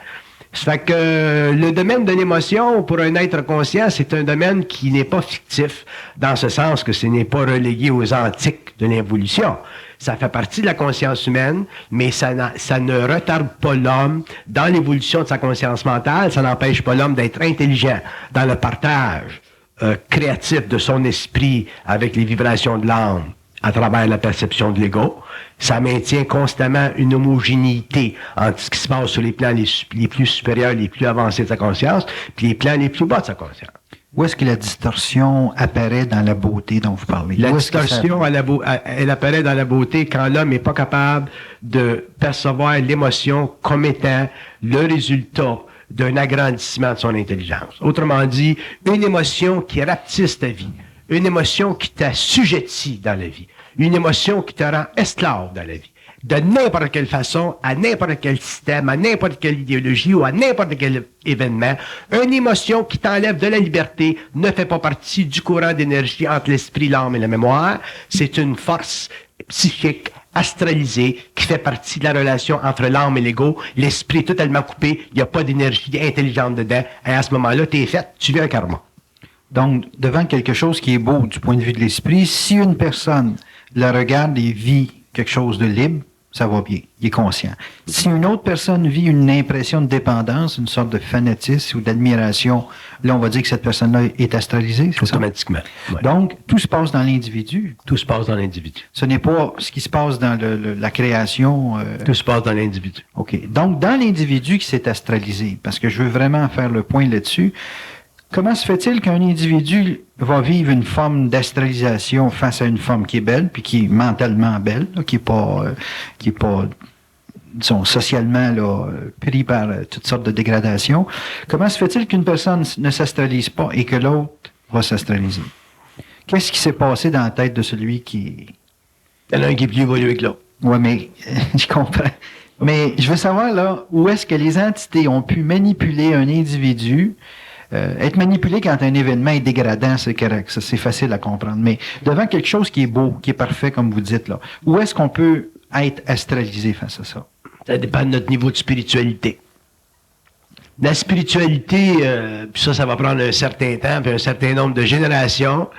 Ça fait que le domaine de l'émotion, pour un être conscient, c'est un domaine qui n'est pas fictif, dans ce sens que ce n'est pas relégué aux antiques de l'évolution. Ça fait partie de la conscience humaine, mais ça ne retarde pas l'homme dans l'évolution de sa conscience mentale, ça n'empêche pas l'homme d'être intelligent dans le partage créatif de son esprit avec les vibrations de l'âme à travers la perception de l'ego. Ça maintient constamment une homogénéité entre ce qui se passe sur les plans les plus supérieurs, les plus avancés de sa conscience, puis les plans les plus bas de sa conscience. Où est-ce que la distorsion apparaît dans la beauté dont vous parlez? La distorsion, elle apparaît dans la beauté quand l'homme n'est pas capable de percevoir l'émotion comme étant le résultat d'un agrandissement de son intelligence. Autrement dit, une émotion qui rapetisse ta vie, une émotion qui t'assujettit dans la vie, une émotion qui te rend esclave dans la vie. de n'importe quelle façon, à n'importe quel système, à n'importe quelle idéologie ou à n'importe quel événement. Une émotion qui t'enlève de la liberté ne fait pas partie du courant d'énergie entre l'esprit, l'âme et la mémoire. C'est une force psychique astralisée qui fait partie de la relation entre l'âme et l'ego. L'esprit est totalement coupé, il n'y a pas d'énergie intelligente dedans. Et à ce moment-là, t'es fait, tu vis un karma. Donc, devant quelque chose qui est beau du point de vue de l'esprit, si une personne la regarde et vit quelque chose de libre, ça va bien, il est conscient. Si une autre personne vit une impression de dépendance, une sorte de fanatisme ou d'admiration, là, on va dire que cette personne-là est astralisée, c'est ça? Automatiquement. Ouais. Donc, tout se passe dans l'individu. Tout se passe dans l'individu. Ce n'est pas ce qui se passe dans la création. Tout se passe dans l'individu. OK. Donc, dans l'individu qui s'est astralisé, parce que je veux vraiment faire le point là-dessus, comment se fait-il qu'un individu va vivre une forme d'astralisation face à une femme qui est belle, puis qui est mentalement belle, là, qui est pas, disons, socialement là, pris par toutes sortes de dégradations? Comment se fait-il qu'une personne ne s'astralise pas et que l'autre va s'astraliser? Qu'est-ce qui s'est passé dans la tête de celui qui... Il y en a un qui est plus évolué que l'autre. Oui, mais je comprends. Mais je veux savoir, là, où est-ce que les entités ont pu manipuler un individu. Être manipulé quand un événement est dégradant, c'est correct, ça c'est facile à comprendre. Mais devant quelque chose qui est beau, qui est parfait, comme vous dites là, où est-ce qu'on peut être astralisé face à ça? Ça dépend de notre niveau de spiritualité. La spiritualité, puis ça va prendre un certain temps, puis un certain nombre de générations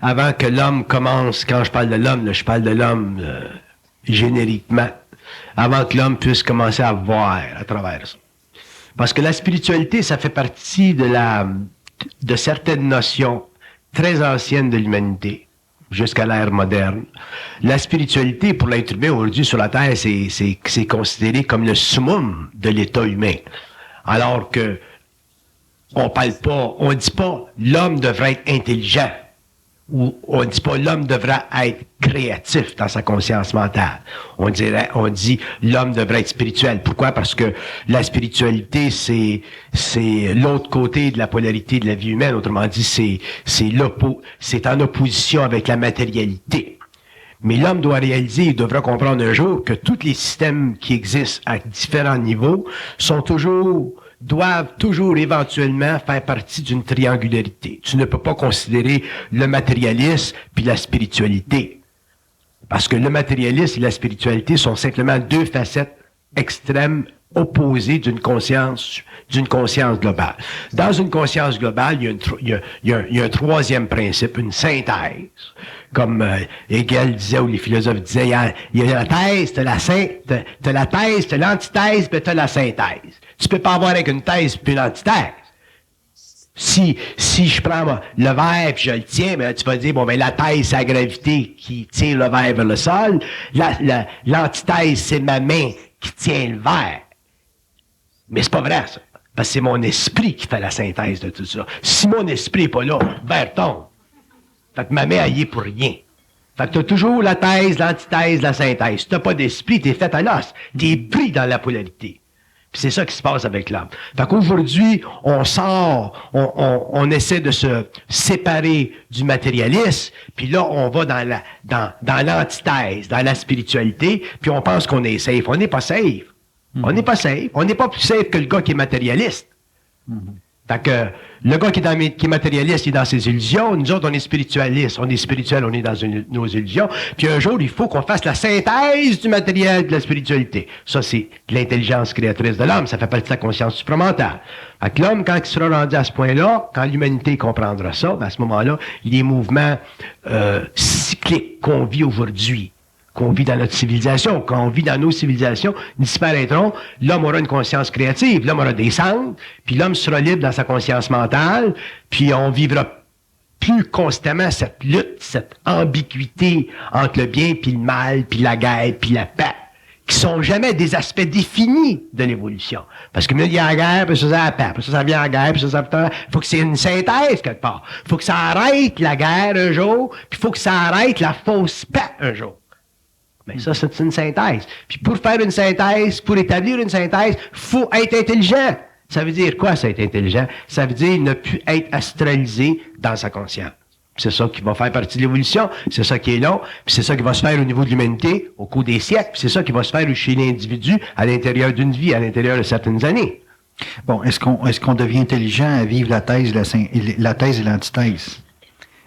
avant que l'homme commence, quand je parle de l'homme, là, je parle de l'homme génériquement, avant que l'homme puisse commencer à voir à travers ça. Parce que la spiritualité, ça fait partie de certaines notions très anciennes de l'humanité, jusqu'à l'ère moderne. La spiritualité, pour l'être humain aujourd'hui sur la Terre, c'est considéré comme le summum de l'état humain. Alors que on dit pas l'homme devrait être intelligent, ou on dit pas l'homme devrait être créatif dans sa conscience mentale. On dit l'homme devrait être spirituel. Pourquoi? Parce que la spiritualité, c'est l'autre côté de la polarité de la vie humaine. Autrement dit, c'est en opposition avec la matérialité. Mais l'homme doit réaliser, il devra comprendre un jour que tous les systèmes qui existent à différents niveaux doivent toujours éventuellement faire partie d'une triangularité. Tu ne peux pas considérer le matérialisme puis la spiritualité. Parce que le matérialisme et la spiritualité sont simplement deux facettes extrêmes opposées d'une conscience globale. Dans une conscience globale, il y a un troisième principe, une synthèse. Comme Hegel disait, ou les philosophes disaient, il y a la thèse, t'as la thèse, t'as l'antithèse, puis t'as la synthèse. Tu peux pas avoir avec une thèse puis une antithèse. Si je prends le verre puis je le tiens, ben, tu vas dire, bon, ben, la thèse, c'est la gravité qui tire le verre vers le sol. L'antithèse, c'est ma main qui tient le verre. Mais c'est pas vrai, ça. Parce que c'est mon esprit qui fait la synthèse de tout ça. Si mon esprit est pas là, le verre tombe. Fait que ma main, elle y est pour rien. Fait que t'as toujours la thèse, l'antithèse, la synthèse. Si t'as pas d'esprit, t'es fait à l'os. T'es pris dans la polarité. Puis c'est ça qui se passe avec l'homme. Fait qu'aujourd'hui, on essaie de se séparer du matérialisme, puis là, on va dans l'antithèse, dans la spiritualité, puis on pense qu'on est safe. On n'est pas safe. On n'est pas safe. On n'est pas plus safe que le gars qui est matérialiste. Fait que le gars qui est matérialiste, il est dans ses illusions. Nous autres, on est spiritualistes. On est spirituel, on est dans nos illusions. Puis un jour, il faut qu'on fasse la synthèse du matériel de la spiritualité. Ça, c'est l'intelligence créatrice de l'homme. Ça fait partie de sa conscience supramentale. Fait que l'homme, quand il sera rendu à ce point-là, quand l'humanité comprendra ça, à ce moment-là, les mouvements cycliques qu'on vit aujourd'hui, qu'on vit dans notre civilisation, qu'on vit dans nos civilisations, disparaîtront. L'homme aura une conscience créative, l'homme aura des centres, puis l'homme sera libre dans sa conscience mentale, puis on vivra plus constamment cette lutte, cette ambiguïté entre le bien, puis le mal, puis la guerre, puis la paix, qui sont jamais des aspects définis de l'évolution. Parce que il y a la guerre, puis ça, c'est la paix, puis ça vient la guerre, puis ça, faut que c'est une synthèse quelque part. Faut que ça arrête la guerre un jour, puis faut que ça arrête la fausse paix un jour. Mais ça, c'est une synthèse. Puis pour faire une synthèse, pour établir une synthèse, faut être intelligent. Ça veut dire quoi, ça, être intelligent? Ça veut dire ne plus être astralisé dans sa conscience. C'est ça qui va faire partie de l'évolution, c'est ça qui est long, puis c'est ça qui va se faire au niveau de l'humanité au cours des siècles, puis c'est ça qui va se faire chez l'individu à l'intérieur d'une vie, à l'intérieur de certaines années. Bon, est-ce qu'on devient intelligent à vivre la thèse et l'antithèse?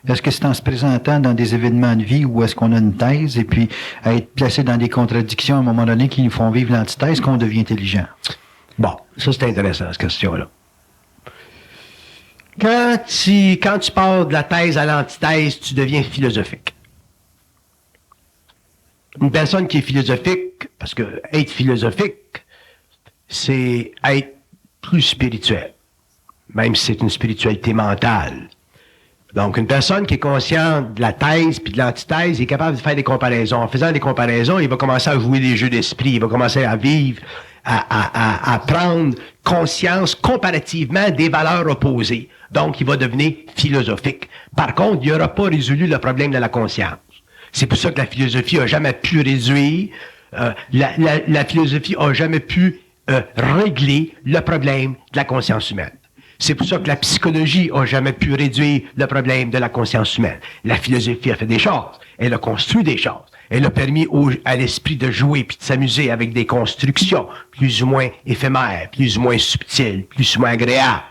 Est-ce que c'est en se présentant dans des événements de vie où est-ce qu'on a une thèse et puis à être placé dans des contradictions à un moment donné qui nous font vivre l'antithèse qu'on devient intelligent? Bon, ça c'est intéressant, cette question-là. Quand tu pars de la thèse à l'antithèse, tu deviens philosophique. Une personne qui est philosophique, parce que être philosophique, c'est être plus spirituel, même si c'est une spiritualité mentale. Donc, une personne qui est consciente de la thèse puis de l'antithèse est capable de faire des comparaisons. En faisant des comparaisons, il va commencer à jouer des jeux d'esprit, il va commencer à vivre, à prendre conscience comparativement des valeurs opposées. Donc, il va devenir philosophique. Par contre, il n'aura pas résolu le problème de la conscience. C'est pour ça que la philosophie n'a jamais pu réduire, la philosophie n'a jamais pu régler le problème de la conscience humaine. C'est pour ça que la psychologie n'a jamais pu réduire le problème de la conscience humaine. La philosophie a fait des choses. Elle a construit des choses. Elle a permis à l'esprit de jouer puis de s'amuser avec des constructions plus ou moins éphémères, plus ou moins subtiles, plus ou moins agréables.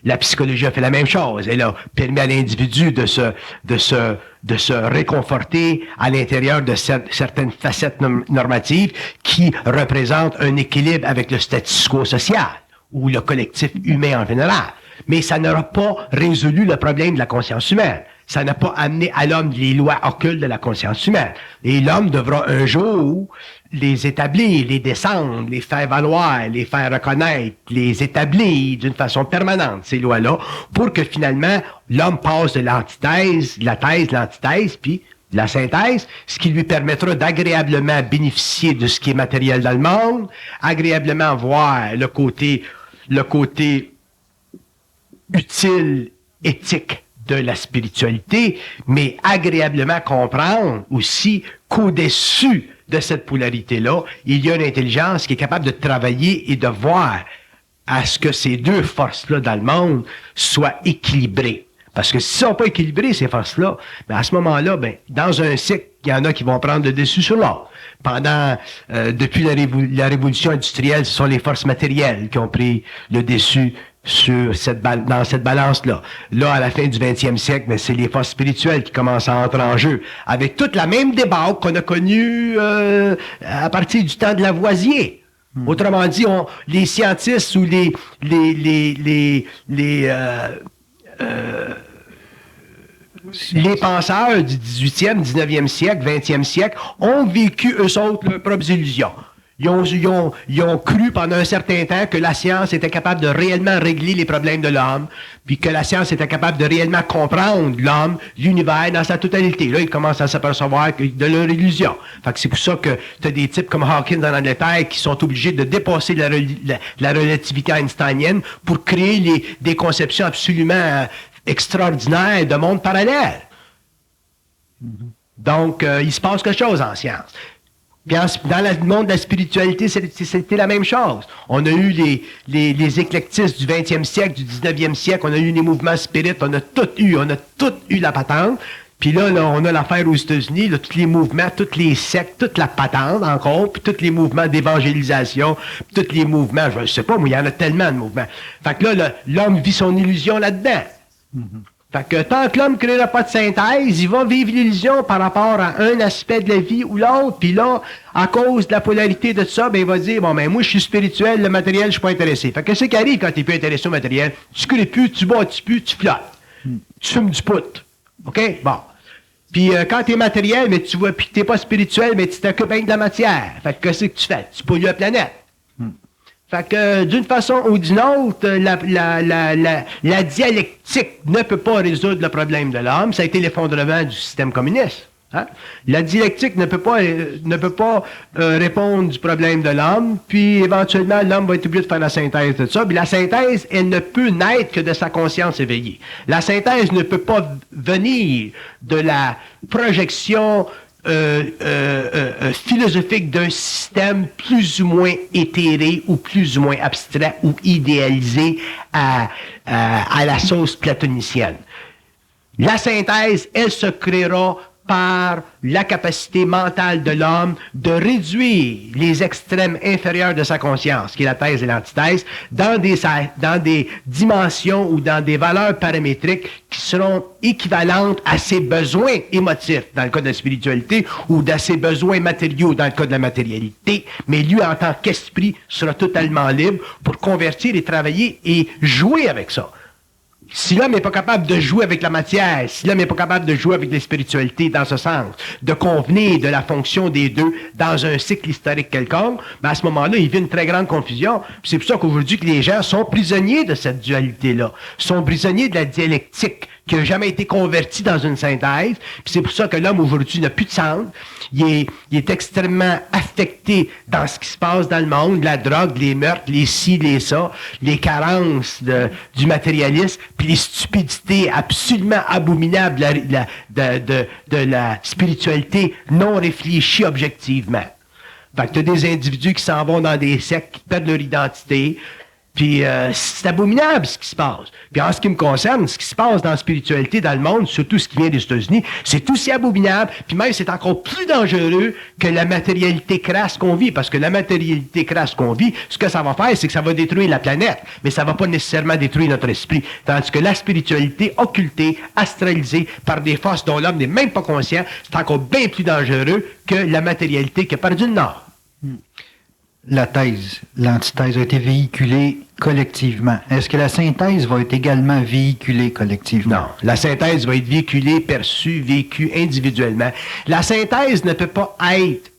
La psychologie a fait la même chose. Elle a permis à l'individu de se réconforter à l'intérieur de certaines facettes normatives qui représentent un équilibre avec le status quo social ou le collectif humain en général. Mais ça n'aura pas résolu le problème de la conscience humaine. Ça n'a pas amené à l'homme les lois occultes de la conscience humaine. Et l'homme devra un jour les établir, les descendre, les faire valoir, les faire reconnaître, les établir d'une façon permanente, ces lois-là, pour que finalement, l'homme passe de l'antithèse, de la thèse, l'antithèse, puis de la synthèse, ce qui lui permettra d'agréablement bénéficier de ce qui est matériel dans le monde, agréablement voir le côté utile, éthique de la spiritualité, mais agréablement comprendre aussi qu'au-dessus de cette polarité-là, il y a une intelligence qui est capable de travailler et de voir à ce que ces deux forces-là dans le monde soient équilibrées. Parce que si elles ne sont pas équilibrées, ces forces-là, ben à ce moment-là, ben, dans un cycle, il y en a qui vont prendre le dessus sur l'autre. Depuis la révolution industrielle, ce sont les forces matérielles qui ont pris le dessus dans cette balance-là. Là, à la fin du 20e siècle, mais c'est les forces spirituelles qui commencent à entrer en jeu, avec toute la même débâcle qu'on a connue à partir du temps de Lavoisier. Autrement dit, les scientistes ou les penseurs du 18e, 19e siècle, 20e siècle ont vécu, eux autres, leurs propres illusions. Ils ont cru pendant un certain temps que la science était capable de réellement régler les problèmes de l'homme, puis que la science était capable de réellement comprendre l'homme, l'univers dans sa totalité. Là, ils commencent à s'apercevoir de leur illusion. Fait que c'est pour ça que tu as des types comme Hawking en Angleterre qui sont obligés de dépasser la relativité einsteinienne pour créer des conceptions absolument extraordinaires de mondes parallèles. Donc, il se passe quelque chose en science. Puis dans le monde de la spiritualité, c'était la même chose. On a eu les éclectistes du 20e siècle, du 19e siècle, on a eu les mouvements spirites, on a tout eu la patente. Puis là, on a l'affaire aux États-Unis, là, tous les mouvements, toutes les sectes, toute la patente encore, puis tous les mouvements d'évangélisation, puis tous les mouvements, je ne sais pas, mais il y en a tellement de mouvements. Fait que là, l'homme vit son illusion là-dedans. Fait que tant que l'homme ne créera pas de synthèse, il va vivre l'illusion par rapport à un aspect de la vie ou l'autre. Puis là, à cause de la polarité de ça, ben il va dire, bon, ben moi, je suis spirituel, le matériel, je suis pas intéressé. Fait que qu'est-ce qui arrive quand tu n'es plus intéressé au matériel? Tu crées plus, tu bâtis plus, tu flottes. Tu fumes du pout. OK? Bon. Puis quand tu es matériel, mais tu vois, puis tu n'es pas spirituel, mais tu t'occupes bien de la matière. Fait que qu'est-ce que tu fais? Tu pollues la planète. Fait que, d'une façon ou d'une autre, la dialectique ne peut pas résoudre le problème de l'homme. Ça a été l'effondrement du système communiste. Hein? La dialectique ne peut pas répondre du problème de l'homme, puis éventuellement, l'homme va être obligé de faire la synthèse de ça. Puis la synthèse, elle ne peut naître que de sa conscience éveillée. La synthèse ne peut pas venir de la projection philosophique d'un système plus ou moins éthéré ou plus ou moins abstrait ou idéalisé à la sauce platonicienne. La synthèse, elle se créera par la capacité mentale de l'homme de réduire les extrêmes inférieurs de sa conscience, qui est la thèse et l'antithèse, dans des dimensions ou dans des valeurs paramétriques qui seront équivalentes à ses besoins émotifs, dans le cas de la spiritualité, ou à ses besoins matériaux, dans le cas de la matérialité. Mais lui, en tant qu'esprit, sera totalement libre pour convertir et travailler et jouer avec ça. Si l'homme n'est pas capable de jouer avec la matière, si l'homme n'est pas capable de jouer avec les spiritualités dans ce sens, de convenir de la fonction des deux dans un cycle historique quelconque, ben à ce moment-là, il vit une très grande confusion. Puis c'est pour ça qu'aujourd'hui que les gens sont prisonniers de cette dualité-là, sont prisonniers de la dialectique qui n'a jamais été convertie dans une synthèse. Puis c'est pour ça que l'homme aujourd'hui n'a plus de centre. Il est extrêmement affecté dans ce qui se passe dans le monde, la drogue, les meurtres, les ci, les ça, les carences du matérialisme, puis les stupidités absolument abominables de la spiritualité non réfléchie objectivement. Fait que tu as des individus qui s'en vont dans des sectes, qui perdent leur identité, puis c'est abominable ce qui se passe. Puis en ce qui me concerne, ce qui se passe dans la spiritualité, dans le monde, surtout ce qui vient des États-Unis, c'est aussi abominable, puis même c'est encore plus dangereux que la matérialité crasse qu'on vit, parce que la matérialité crasse qu'on vit, ce que ça va faire, c'est que ça va détruire la planète, mais ça va pas nécessairement détruire notre esprit. Tandis que la spiritualité occultée, astralisée par des forces dont l'homme n'est même pas conscient, c'est encore bien plus dangereux que la matérialité qui a perdu le nord. La thèse, l'antithèse a été véhiculée collectivement. Est-ce que la synthèse va être également véhiculée collectivement? Non. La synthèse va être véhiculée, perçue, vécue individuellement. La synthèse ne peut pas être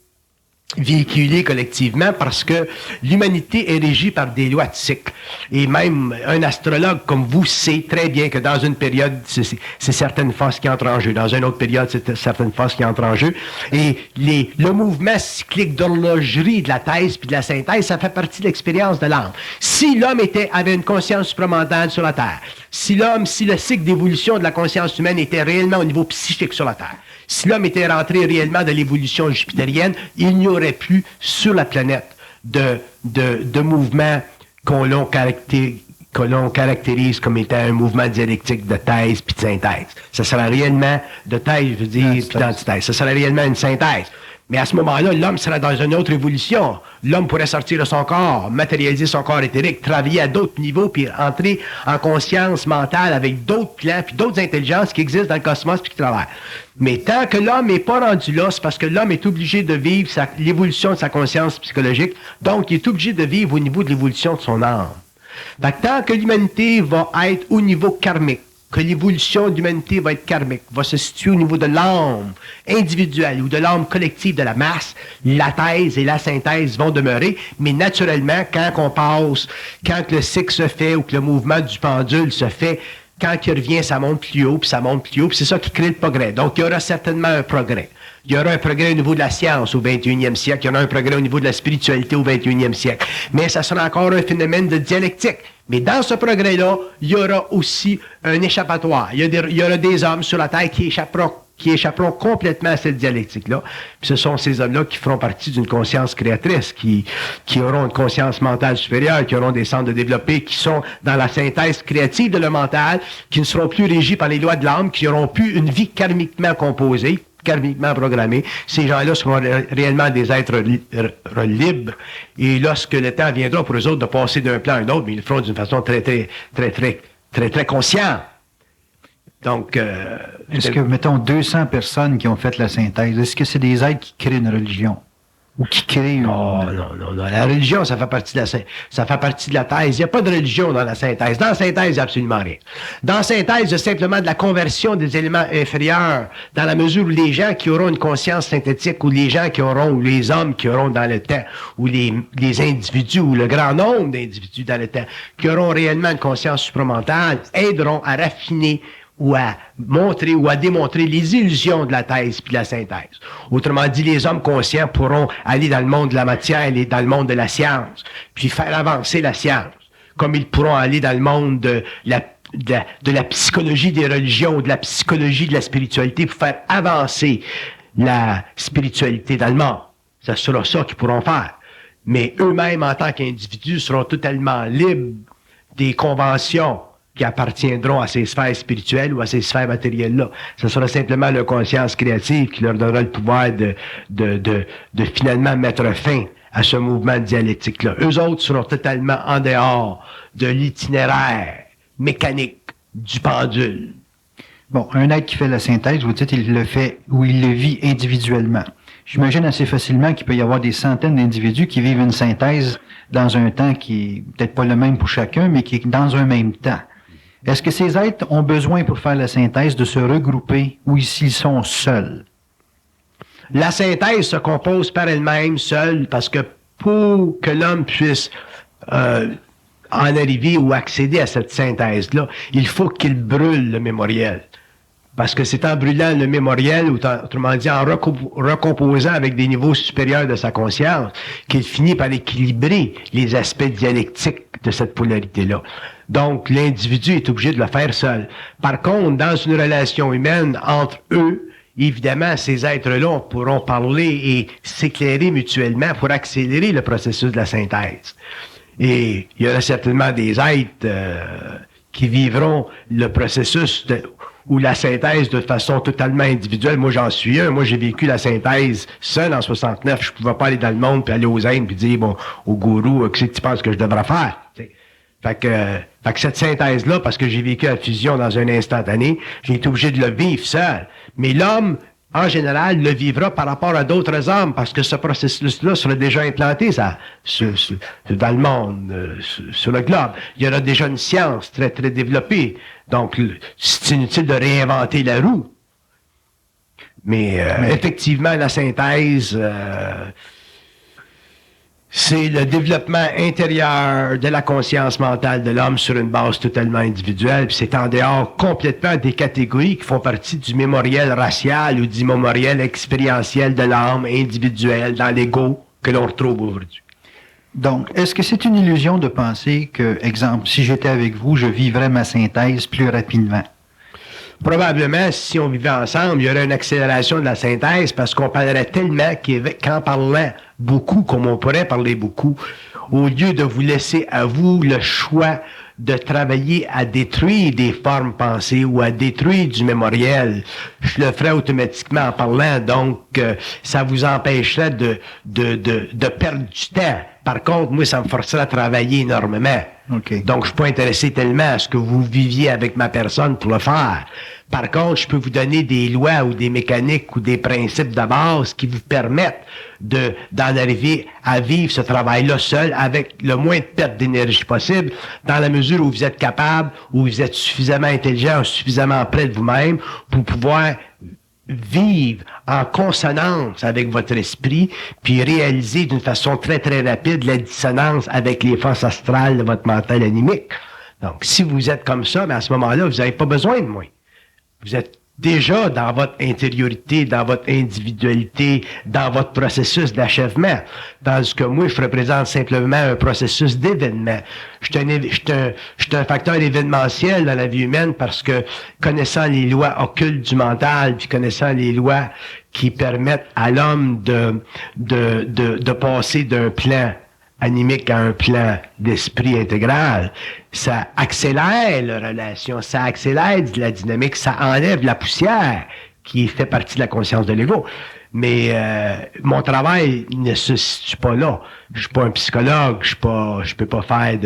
véhiculée collectivement parce que l'humanité est régie par des lois de cycle. Et même un astrologue comme vous sait très bien que dans une période, c'est certaines forces qui entrent en jeu. Dans une autre période, c'est certaines forces qui entrent en jeu. Et le mouvement cyclique d'horlogerie de la thèse puis de la synthèse, ça fait partie de l'expérience de l'âme. Si l'homme avait une conscience supramentale sur la Terre, si le cycle d'évolution de la conscience humaine était réellement au niveau psychique sur la Terre, si l'homme était rentré réellement dans l'évolution jupitérienne, il n'y aurait plus sur la planète de mouvements qu'on caractérise comme étant un mouvement dialectique de thèse puis de synthèse. Ça serait réellement de thèse, je veux dire, puis d'antithèse. Ça serait réellement une synthèse. Mais à ce moment-là, l'homme serait dans une autre évolution. L'homme pourrait sortir de son corps, matérialiser son corps éthérique, travailler à d'autres niveaux, puis entrer en conscience mentale avec d'autres plans, puis d'autres intelligences qui existent dans le cosmos, puis qui travaillent. Mais tant que l'homme n'est pas rendu là, c'est parce que l'homme est obligé de vivre l'évolution de sa conscience psychologique, donc il est obligé de vivre au niveau de l'évolution de son âme. Donc, tant que l'humanité va être au niveau karmique, que l'évolution de l'humanité va être karmique, va se situer au niveau de l'âme individuelle ou de l'âme collective de la masse, la thèse et la synthèse vont demeurer, mais naturellement, quand le cycle se fait ou que le mouvement du pendule se fait, quand il revient, ça monte plus haut, puis ça monte plus haut, puis c'est ça qui crée le progrès. Donc, il y aura certainement un progrès. Il y aura un progrès au niveau de la science au 21e siècle, il y aura un progrès au niveau de la spiritualité au 21e siècle. Mais ça sera encore un phénomène de dialectique. Mais dans ce progrès-là, il y aura aussi un échappatoire. Il y aura des hommes sur la Terre qui échapperont complètement à cette dialectique-là. Puis ce sont ces hommes-là qui feront partie d'une conscience créatrice, qui auront une conscience mentale supérieure, qui auront des centres de développés, qui sont dans la synthèse créative de leur mental, qui ne seront plus régis par les lois de l'âme, qui auront plus une vie karmiquement composée, karmiquement programmés. Ces gens-là seront réellement des êtres libres. Et lorsque le temps viendra pour eux autres de passer d'un plan à un autre, mais ils le feront d'une façon très consciente. Donc, est-ce que, mettons, 200 personnes qui ont fait la synthèse, est-ce que c'est des êtres qui créent une religion? Ou qui créent une... Non. La religion, ça fait partie de la thèse. Il n'y a pas de religion dans la synthèse. Dans la synthèse, il n'y a absolument rien. Dans la synthèse, il y a simplement de la conversion des éléments inférieurs, dans la mesure où les gens qui auront une conscience synthétique, ou les gens qui auront, ou les hommes qui auront dans le temps, ou les individus, ou le grand nombre d'individus dans le temps, qui auront réellement une conscience supramentale, aideront à raffiner ou à montrer ou à démontrer les illusions de la thèse puis de la synthèse. Autrement dit, les hommes conscients pourront aller dans le monde de la matière et dans le monde de la science, puis faire avancer la science, comme ils pourront aller dans le monde de la psychologie des religions ou de la psychologie de la spiritualité pour faire avancer la spiritualité dans le monde. Ça sera ça qu'ils pourront faire. Mais eux-mêmes, en tant qu'individus, seront totalement libres des conventions qui appartiendront à ces sphères spirituelles ou à ces sphères matérielles-là. Ce sera simplement leur conscience créative qui leur donnera le pouvoir de finalement mettre fin à ce mouvement dialectique-là. Eux autres seront totalement en dehors de l'itinéraire mécanique du pendule. Bon, un être qui fait la synthèse, vous dites, il le fait ou il le vit individuellement. J'imagine assez facilement qu'il peut y avoir des centaines d'individus qui vivent une synthèse dans un temps qui est peut-être pas le même pour chacun, mais qui est dans un même temps. Est-ce que ces êtres ont besoin pour faire la synthèse de se regrouper ou s'ils sont seuls? La synthèse se compose par elle-même, seule, parce que pour que l'homme puisse en arriver ou accéder à cette synthèse-là, il faut qu'il brûle le mémoriel. Parce que c'est en brûlant le mémoriel, ou autrement dit, en recomposant avec des niveaux supérieurs de sa conscience, qu'il finit par équilibrer les aspects dialectiques de cette polarité-là. Donc, l'individu est obligé de le faire seul. Par contre, dans une relation humaine entre eux, évidemment, ces êtres-là pourront parler et s'éclairer mutuellement pour accélérer le processus de la synthèse. Et il y aura certainement des êtres qui vivront le processus ou la synthèse de façon totalement individuelle. Moi, j'en suis un. Moi, j'ai vécu la synthèse seul en 69. Je pouvais pas aller dans le monde puis aller aux Indes puis dire, bon, au gourou, qu'est-ce que tu penses que je devrais faire? T'sais. Fait que cette synthèse-là, parce que j'ai vécu la fusion dans un instantané, j'ai été obligé de le vivre seul. Mais l'homme, en général, le vivra par rapport à d'autres hommes, parce que ce processus-là sera déjà implanté dans le monde, sur le globe. Il y aura déjà une science très, très développée. Donc, c'est inutile de réinventer la roue. Mais effectivement, la synthèse, c'est le développement intérieur de la conscience mentale de l'homme sur une base totalement individuelle, puis c'est en dehors complètement des catégories qui font partie du mémoriel racial ou du mémoriel expérientiel de l'âme individuelle dans l'ego que l'on retrouve aujourd'hui. Donc, est-ce que c'est une illusion de penser que, exemple, si j'étais avec vous, je vivrais ma synthèse plus rapidement? Probablement, si on vivait ensemble, il y aurait une accélération de la synthèse parce qu'on parlerait tellement qu'en parlant beaucoup, comme on pourrait parler beaucoup, au lieu de vous laisser à vous le choix de travailler à détruire des formes pensées ou à détruire du mémoriel, je le ferais automatiquement en parlant, donc ça vous empêcherait de perdre du temps. Par contre, moi, ça me forcerait à travailler énormément. Okay. Donc, je suis pas intéressé tellement à ce que vous viviez avec ma personne pour le faire. Par contre, je peux vous donner des lois ou des mécaniques ou des principes de base qui vous permettent d'en arriver à vivre ce travail-là seul avec le moins de perte d'énergie possible, dans la mesure où vous êtes capable, où vous êtes suffisamment intelligent, suffisamment près de vous-même pour pouvoir vivre en consonance avec votre esprit, puis réaliser d'une façon très, très rapide la dissonance avec les forces astrales de votre mental animique. Donc, si vous êtes comme ça, mais à ce moment-là, vous n'avez pas besoin de moi. Vous êtes déjà dans votre intériorité, dans votre individualité, dans votre processus d'achèvement. Tandis que moi, je représente simplement un processus d'événement. Je suis un facteur événementiel dans la vie humaine parce que connaissant les lois occultes du mental, puis connaissant les lois qui permettent à l'homme de passer d'un plan animique à un plan d'esprit intégral, ça accélère la relation, ça accélère la dynamique, ça enlève la poussière qui fait partie de la conscience de l'ego. Mais mon travail ne se situe pas là. Je suis pas un psychologue, je peux pas faire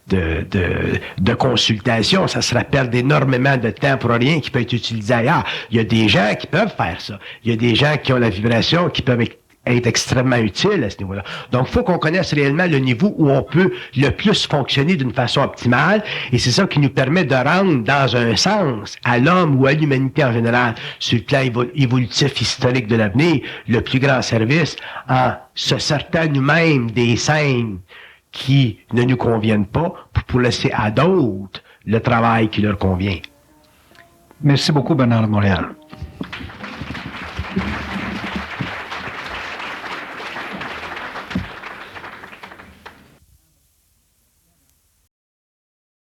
de consultation. Ça serait perdre énormément de temps pour rien qui peut être utilisé ailleurs. Il y a des gens qui peuvent faire ça. Il y a des gens qui ont la vibration, qui peuvent être extrêmement utile à ce niveau-là. Donc, il faut qu'on connaisse réellement le niveau où on peut le plus fonctionner d'une façon optimale, et c'est ça qui nous permet de rendre, dans un sens, à l'homme ou à l'humanité en général, sur le plan évolutif historique de l'avenir, le plus grand service en se sortant nous-mêmes des scènes qui ne nous conviennent pas pour laisser à d'autres le travail qui leur convient. Merci beaucoup, Bernard de Montréal.